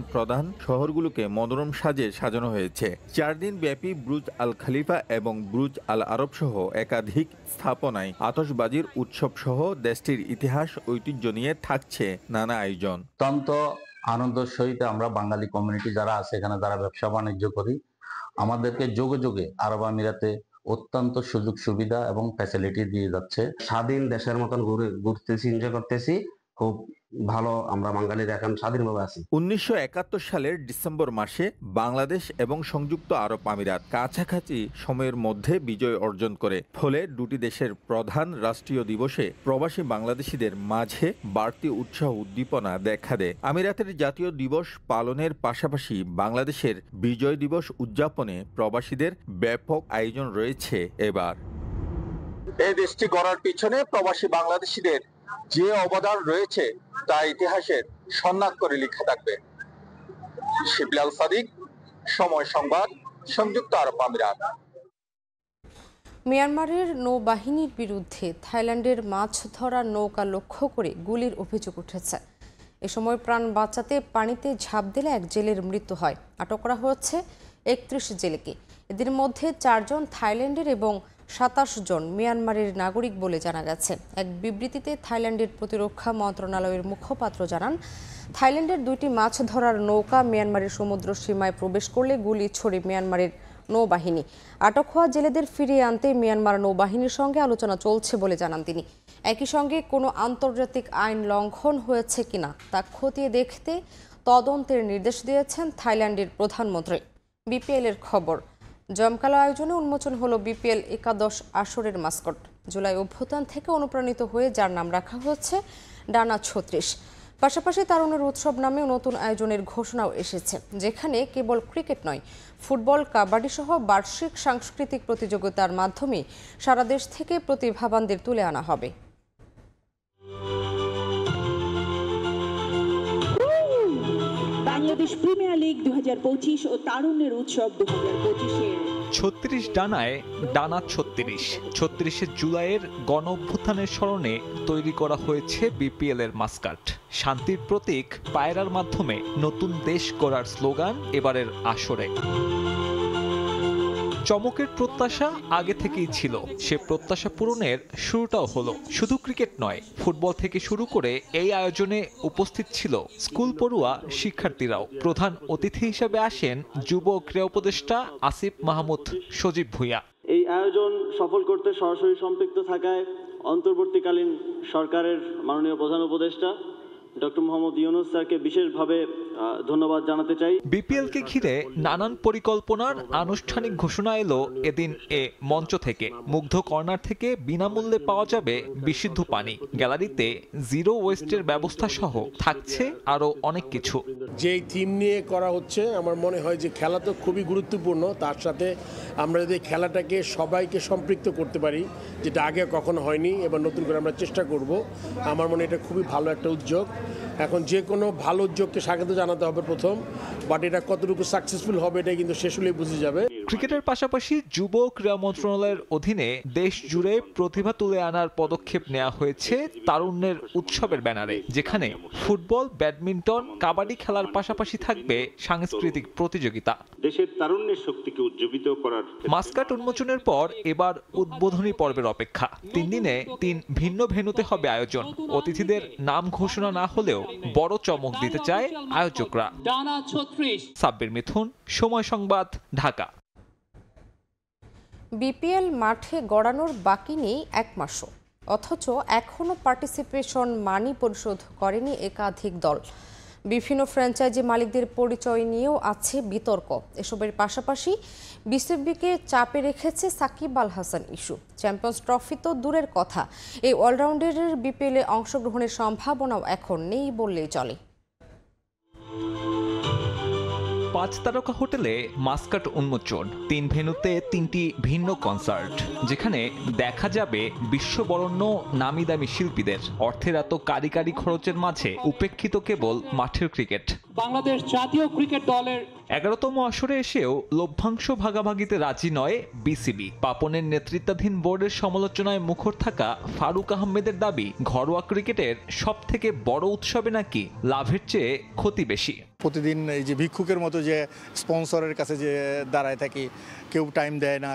প্রধান শহরগুলোকে মনোরম সাজে সাজানো হয়েছে। 4 দিন ব্যাপী বুর্জ আল খলিফা এবং বুর্জ আল আরব সহ একাধিক স্থাপনায় আতশবাজির উৎসব সহ দেশটির ইতিহাস ঐতিহ্য নিয়ে থাকছে নানা আয়োজন। অত্যন্ত আনন্দের সহিত আমরা বাঙালি কমিউনিটি যারা আছে এখানে, যারা ব্যবসা বাণিজ্য করি, আমাদেরকে যোগে যোগে আরব আমিরাতে অত্যন্ত সুযোগ সুবিধা এবং ফ্যাসিলিটি দিয়ে যাচ্ছে। স্বাধীন দেশের মতন ঘুরতেছি, এনজয় করতেছি, খুব ভালো। আমরা বাঙালিরা এখন স্বাধীনভাবে আছি। 1971 সালের ডিসেম্বর মাসে বাংলাদেশ এবং সংযুক্ত আরব আমিরাত কাছাকাছি সময়ের মধ্যে বিজয় অর্জন করে। ফলে দুটি দেশের প্রধান রাষ্ট্রীয় দিবসে প্রবাসী বাংলাদেশিদের মাঝে বাড়তি উৎসাহ উদ্দীপনা দেখা দেয়। আমিরাতের জাতীয় দিবস পালনের পাশাপাশি বাংলাদেশের বিজয় দিবস উদযাপনে প্রবাসীদের ব্যাপক আয়োজন রয়েছে এবার। এই দেশটি গড়ার পিছনে প্রবাসী বাংলাদেশিদের যে অবদান রয়েছে তা ইতিহাসের স্বর্ণাক্ষরে লেখা থাকবে। শিবলি আল সাদিক, সময় সংবাদ, সংযুক্ত আরব আমিরাত। মিয়ানমারের নৌবাহিনীর বিরুদ্ধে থাইল্যান্ডের মাছ ধরার নৌকা লক্ষ্য করে গুলির অভিযোগ উঠেছে। এ সময় প্রাণ বাঁচাতে পানিতে ঝাঁপ দিলে এক জেলের মৃত্যু হয়। আটক করা হয়েছে ৩১ জেলেকে। এদের মধ্যে 4 জন থাইল্যান্ডের এবং 27 জন মিয়ানমারের নাগরিক বলে জানা গেছে। এক বিবৃতিতে থাইল্যান্ডের প্রতিরক্ষা মন্ত্রণালয়ের মুখপাত্র জানান, থাইল্যান্ডের 2টি মাছ ধরার নৌকা মিয়ানমারের সমুদ্র সীমায় প্রবেশ করলে গুলি ছোড়ে মিয়ানমারের নৌবাহিনী। আটক হওয়া জেলেদের ফিরিয়ে আনতে মিয়ানমার নৌবাহিনীর সঙ্গে আলোচনা চলছে বলে জানান তিনি। একই সঙ্গে কোনো আন্তর্জাতিক আইন লঙ্ঘন হয়েছে কিনা তা খতিয়ে দেখতে তদন্তের নির্দেশ দিয়েছেন থাইল্যান্ডের প্রধানমন্ত্রী। বিপিএল এর খবর। জমকালো আয়োজনে উন্মোচন হলো বিপিএল একাদশ আসরের মাস্কট। জুলাই অভ্যুত্থান থেকে অনুপ্রাণিত হয়ে যার নাম রাখা হচ্ছে ডানা 36। পাশাপাশি তারুণের উৎসব নামেও নতুন আয়োজনের ঘোষণাও এসেছে, যেখানে কেবল ক্রিকেট নয়, ফুটবল, কাবাডি সহ বার্ষিক সাংস্কৃতিক প্রতিযোগিতার মাধ্যমে সারা দেশ থেকে প্রতিভাবানদের তুলে আনা হবে। বাংলাদেশ প্রিমিয়ার লিগ 2025 ও তারুণ্যের উৎসব 2025-এর 36 ডানায় ডানা 36। 36শে জুলাইয়ের গণ অভ্যুত্থানের স্মরণে তৈরি করা হয়েছে বিপিএল এর মাস্কট। শান্তির প্রতীক পায়রার মাধ্যমে নতুন দেশ গড়ার স্লোগান এবারের আসরে। চমকের প্রত্যাশা আগে থেকেই ছিল, সে প্রত্যাশা পূরণের শুরুটাও হলো। শুধু ক্রিকেট নয়, ফুটবল থেকে শুরু করে এই আয়োজনে উপস্থিত ছিল স্কুল পড়ুয়া শিক্ষার্থীরাও। প্রধান অতিথি হিসেবে আসেন যুব ক্রীড়া উপদেষ্টা আসিফ মাহমুদ সজীব ভুঁইয়া। এই আয়োজন সফল করতে সরাসরি সম্পৃক্ত থাকায় অন্তর্বর্তীকালীন সরকারের মাননীয় প্রধান উপদেষ্টা ডক্টর মোহাম্মদ ইউনূস স্যারকে বিশেষভাবে ধন্যবাদ জানাতে চাই। বিপিএলকে ঘিরে নানান পরিকল্পনার আনুষ্ঠানিক ঘোষণা এলো এদিন এ মঞ্চ থেকে। মুগ্ধ কর্নার থেকে বিনামূল্যে পাওয়া যাবে বিশুদ্ধ পানি, গ্যালারিতে জিরো ওয়েস্টের ব্যবস্থা সহ থাকছে আরো অনেক কিছু। যেই থিম নিয়ে করা হচ্ছে, আমার মনে হয় যে খেলা তো খুবই গুরুত্বপূর্ণ, তার সাথে আমরা যদি খেলাটাকে সবাইকে সম্পৃক্ত করতে পারি, যেটা আগে কখনো হয়নি, এবার নতুন করে আমরা চেষ্টা করব। আমার মনে এটা খুবই ভালো একটা উদ্যোগ। এখন যে কোনো ভালো উদ্যোগকে স্বাগত জানাতে হবে প্রথম, বাট এটা কতটুকু সাকসেসফুল হবে এটা কিন্তু শেষ হলেই বুঝে যাবে। ক্রিকেটের পাশাপাশি যুব ক্রীড়া মন্ত্রণালয়ের অধীনে দেশ জুড়ে প্রতিভা তুলে আনার পদক্ষেপ নেওয়া হয়েছে তারুণ্যের উৎসবের ব্যানারে, যেখানে ফুটবল, ব্যাডমিন্টন, কাবাডি খেলার পাশাপাশি থাকবে সাংস্কৃতিক প্রতিযোগিতা। দেশের তারুণ্যের শক্তিকে উজ্জীবিত করার মাস্কট উন্মোচনের পর এবার উদ্বোধনী পর্বের অপেক্ষা। 3 দিনে 3 ভিন্ন ভেন্যুতে হবে আয়োজন। অতিথিদের নাম ঘোষণা না হলেও বড় চমক দিতে চায় আয়োজকরা। সাব্বির মিথুন, সময় সংবাদ, ঢাকা। বিপিএল মাঠে গড়ানোর বাকি নেই 1 মাসও, অথচ এখনও পার্টিসিপেশন মানি পরিশোধ করেনি একাধিক দল। বিভিন্ন ফ্র্যাঞ্চাইজি মালিকদের পরিচয় নিয়েও আছে বিতর্ক। এসবের পাশাপাশি বিসিবিকে চাপে রেখেছে Shakib Al Hasan issue. Champions trophy তো দূরের কথা, এই অলরাউন্ডারের বিপিএলে অংশগ্রহণের সম্ভাবনাও এখন নেই বললেই চলে। 5 তারকা হোটেলে মাস্কট উন্মোচন, 3 ভেন্যুতে 3টি ভিন্ন কনসার্ট, যেখানে দেখা যাবে বিশ্ববরণ্য নামি দামি শিল্পীদের। অর্থের এত কারিগরি খরচের মাঝে উপেক্ষিত কেবল মাঠের ক্রিকেট। বাংলাদেশ জাতীয় ক্রিকেট দলের 11তম আসরে এসেও লভ্যাংশ ভাগাভাগিতে রাজি নয় বিসিবি। পাপনের নেতৃত্বাধীন বোর্ডের সমালোচনায় মুখর থাকা ফারুক আহমেদের দাবি, ঘরোয়া ক্রিকেটের সবথেকে বড় উৎসবে নাকি লাভের চেয়ে ক্ষতি বেশি। প্রতিদিন এই যে ভিক্ষুকের মতো যে স্পন্সরের কাছে যে দাঁড়ায় থাকি, কেউ টাইম দেয় না,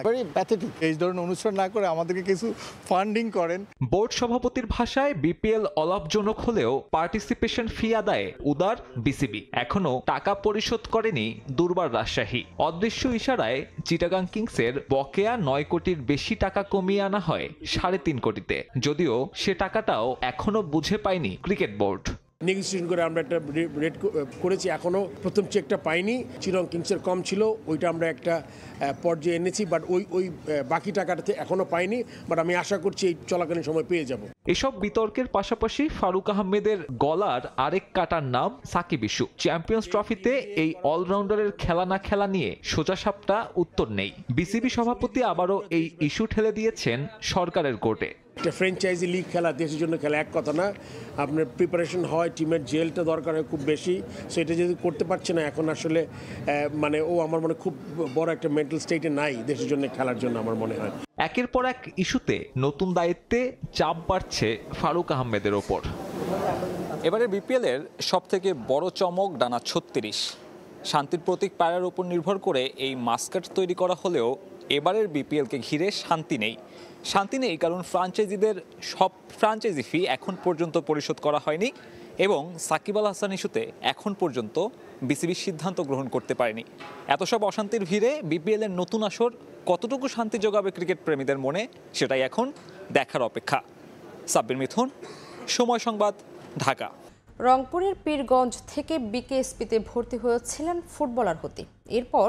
এই ধরনের অনুষ্ঠান না করে আমাদেরকে কিছু ফান্ডিং করেন। বোর্ড সভাপতির ভাষায় বিপিএল অলাভজনক হলেও পার্টিসিপেশন ফি আদায়ে উদার বিসিবি। এখনো টাকা পরিশোধ করেনি দুর্বার রাজশাহী। অদৃশ্য ইশারায় চিটাগাং কিংসের বকেয়া 9 কোটির বেশি টাকা কমিয়ে আনা হয় 3.5 কোটিতে, যদিও সে টাকাটাও এখনো বুঝে পায়নি ক্রিকেট বোর্ড। নেগোসিয়েশন করে আমরা একটা রেট করেছি, এখনও প্রথম চেকটা পাইনি। চিটাগাং কিংসের কম ছিল, ওইটা আমরা একটা পর্যায়ে এনেছি, বাট ওই বাকি টাকাটাতে এখনও পাইনি, বাট আমি আশা করছি এই চলাকালীন সময় পেয়ে যাব। এসব বিতর্কের পাশাপাশি ফারুক আহমেদের গলার আরেক কাটার নাম সাকিব ইস্যু। চ্যাম্পিয়ন্স ট্রফিতে এই অলরাউন্ডারের খেলা না খেলা নিয়ে সোজাসাপটা উত্তর নেই। বিসিবি সভাপতি আবারও এই ইস্যু ঠেলে দিয়েছেন সরকারের কোর্টে। একটা ফ্র্যাঞ্চাইজি লিগ খেলা, দেশের জন্য খেলা এক কথা না, আপনার প্রিপারেশন হয়, টিমের জেলটা দরকার হয় খুব বেশি। সো এটা যদি করতে পারছে না এখন, আসলে মানে ও আমার মনে খুব বড় একটা মেন্টাল স্টেটে নাই দেশের জন্য খেলার জন্য আমার মনে হয়। একের পর এক ইস্যুতে নতুন দায়িত্বে চাপ বাড়ছে ফারুক আহমেদের ওপর। এবারে বিপিএলের সবথেকে বড় চমক ডানা 36। শান্তির প্রতীক পায়রার উপর নির্ভর করে এই মাস্কট তৈরি করা হলেও এবারের বিপিএলকে ঘিরে শান্তি নেই। শান্তি নেই কারণ ফ্রাঞ্চাইজিদের সব ফ্রাঞ্চাইজি ফি এখন পর্যন্ত পরিশোধ করা হয়নি এবং সাকিব আল হাসান ইস্যুতে এখন পর্যন্ত বিসিবি সিদ্ধান্ত গ্রহণ করতে পারেনি। এত সব অশান্তির ভিড়ে বিপিএলের নতুন আসর কতটুকু শান্তি যোগাবে ক্রিকেট প্রেমীদের মনে, সেটাই এখন দেখার অপেক্ষা। সাব্বির মিথুন, সময় সংবাদ, ঢাকা। রংপুরের পীরগঞ্জ থেকে বিকেএসপিতে ভর্তি হয়েছিলেন ফুটবলার হতে। এরপর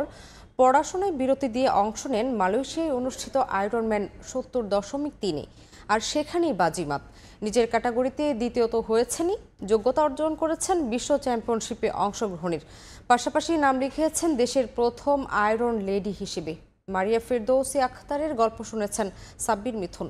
পড়াশোনায় বিরতি দিয়ে অংশ নেন মালয়েশিয়ায় অনুষ্ঠিত আয়রনম্যান 70.3 আর সেখানেই বাজিমাত। নিজের ক্যাটাগরিতে দ্বিতীয়ত হয়েছেনই, যোগ্যতা অর্জন করেছেন বিশ্ব চ্যাম্পিয়নশিপে অংশগ্রহণের পাশাপাশি নাম লিখিয়েছেন দেশের প্রথম আয়রন লেডি হিসেবে। মারিয়া ফেরদৌসি আখতারের গল্প শুনেছেন সাব্বির মিথুন।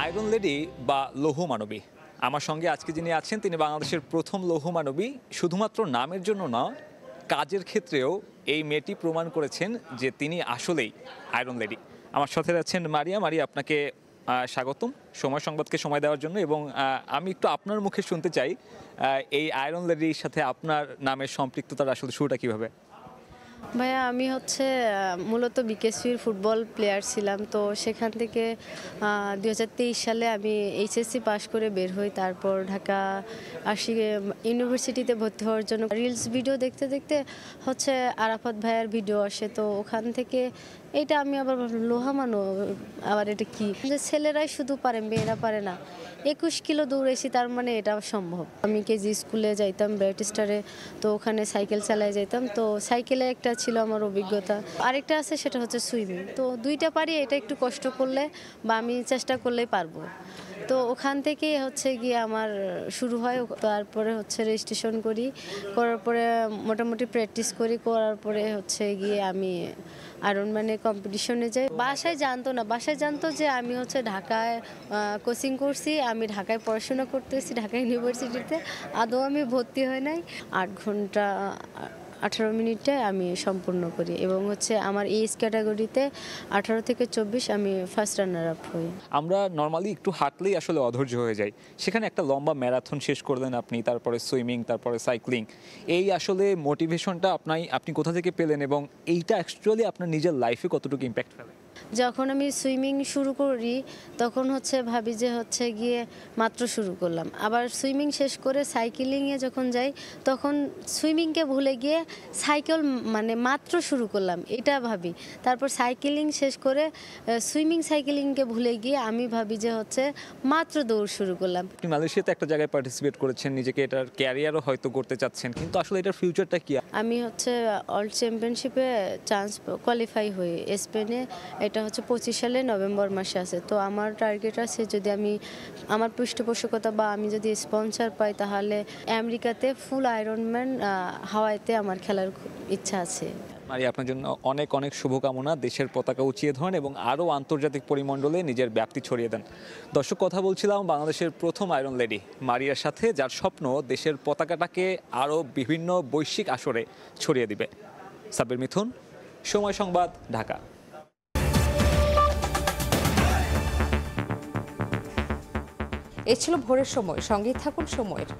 আয়রন লেডি বা লৌহ মানবী, আমার সঙ্গে আজকে যিনি আছেন তিনি বাংলাদেশের প্রথম লৌহ মানবী। শুধুমাত্র নামের জন্য না, কাজের ক্ষেত্রেও এই মেয়েটি প্রমাণ করেছেন যে তিনি আসলেই আয়রন লেডি। আমার সাথে আছেন মারিয়া। মারিয়া, আপনাকে স্বাগতম সময় সংবাদকে সময় দেওয়ার জন্য। এবং আমি একটু আপনার মুখে শুনতে চাই এই আয়রন লেডির সাথে আপনার নামের সম্পৃক্ততার আসলে শুরুটা কীভাবে? ভাইয়া, আমি মূলত বিকেএসপির ফুটবল প্লেয়ার ছিলাম। তো সেখান থেকে 2023 সালে আমি এইচএসসি পাশ করে বের হই। তারপর ঢাকা আসি ইউনিভার্সিটিতে ভর্তি হওয়ার জন্য। রিলস ভিডিও দেখতে দেখতে আরাফাত ভাইয়ার ভিডিও আসে, তো ওখান থেকে এটা আমি আবার লোহামানো, আবার এটা কি যে ছেলেরাই শুধু পারে মেয়েরা পারে না। 21 কিলো দৌড়েছি, তার মানে এটা সম্ভব। আমি কেজি স্কুলে যাইতাম ব্যাটিস্টারে, তো ওখানে সাইকেল চালায় যাইতাম। তো সাইকেলে একটা ছিল আমার অভিজ্ঞতা, আরেকটা আছে সেটা হচ্ছে সুইমিং। তো দুইটা পারি, এটা একটু কষ্ট করলে বা আমি চেষ্টা করলেই পারবো। তো ওখান থেকে গিয়ে আমার শুরু হয়। তারপরে রেজিস্ট্রেশন করার পরে মোটামুটি প্র্যাকটিস করার পরে গিয়ে আমি আয়রনম্যানের কম্পিটিশনে যাই। বাসায় জানতো না, বাসায় জানতো যে আমি ঢাকায় কোচিং করছি, আমি ঢাকায় পড়াশোনা করতেছি ঢাকা ইউনিভার্সিটিতে। আদৌ আমি ভর্তি হয় নাই। 8 ঘন্টা 18 মিনিটে আমি সম্পূর্ণ করি এবং আমার এজ ক্যাটাগরিতে 18 থেকে 24 আমি ফার্স্ট রানার আপ হই। আমরা নর্মালি একটু হাঁটলেই আসলে অধৈর্য হয়ে যাই, সেখানে একটা লম্বা ম্যারাথন শেষ করলেন আপনি, তারপরে সুইমিং, তারপরে সাইক্লিং। এই আসলে মোটিভেশনটা আপনি কোথা থেকে পেলেন এবং এইটা অ্যাকচুয়ালি আপনার নিজের লাইফে কতটুকু ইম্প্যাক্ট ফেলে? যখন আমি সুইমিং শুরু করি তখন ভাবি যে গিয়ে মাত্র শুরু করলাম, আবার সুইমিং শেষ করে সাইকেলিংয়ে যখন যাই তখন সুইমিংকে ভুলে গিয়ে সাইকেল মাত্র শুরু করলাম এটা ভাবি। তারপর সাইকেলিং শেষ করে সাইকেলিংকে ভুলে গিয়ে আমি ভাবি যে মাত্র দৌড় শুরু করলাম। আপনি মালয়েশিয়াতে একটা জায়গায় পার্টিসিপেট করেছেন, নিজেকে এটার ক্যারিয়ারও হয়তো করতে চাচ্ছেন, কিন্তু আসলে এটার ফিউচারটা কি? আমি ওয়ার্ল্ড চ্যাম্পিয়নশিপে চান্স কোয়ালিফাই হই স্পেনে, এটা 25 সালে নভেম্বর মাসে আছে। তো আমার টার্গেট আছে যদি আমি আমার পৃষ্ঠপোষকতা বা আমি যদি স্পন্সর পাই তাহলে আমেরিকাতে ফুল আয়রনম্যান হাওয়াইতে আমার খেলার ইচ্ছা আছে। মারি, আপনার জন্য অনেক অনেক শুভকামনা। দেশের পতাকা উঁচিয়ে ধরেন এবং আরও আন্তর্জাতিক পরিমণ্ডলে নিজের ব্যাপ্তি ছড়িয়ে দেন। দর্শক, কথা বলছিলাম বাংলাদেশের প্রথম আয়রন লেডি মারিয়ার সাথে, যার স্বপ্ন দেশের পতাকাটাকে আরও বিভিন্ন বৈশ্বিক আসরে ছড়িয়ে দিবে। সাব্বির মিথুন, সময় সংবাদ, ঢাকা। এ ছিল ভোরের সময়। সঙ্গেই থাকুন সময়ের।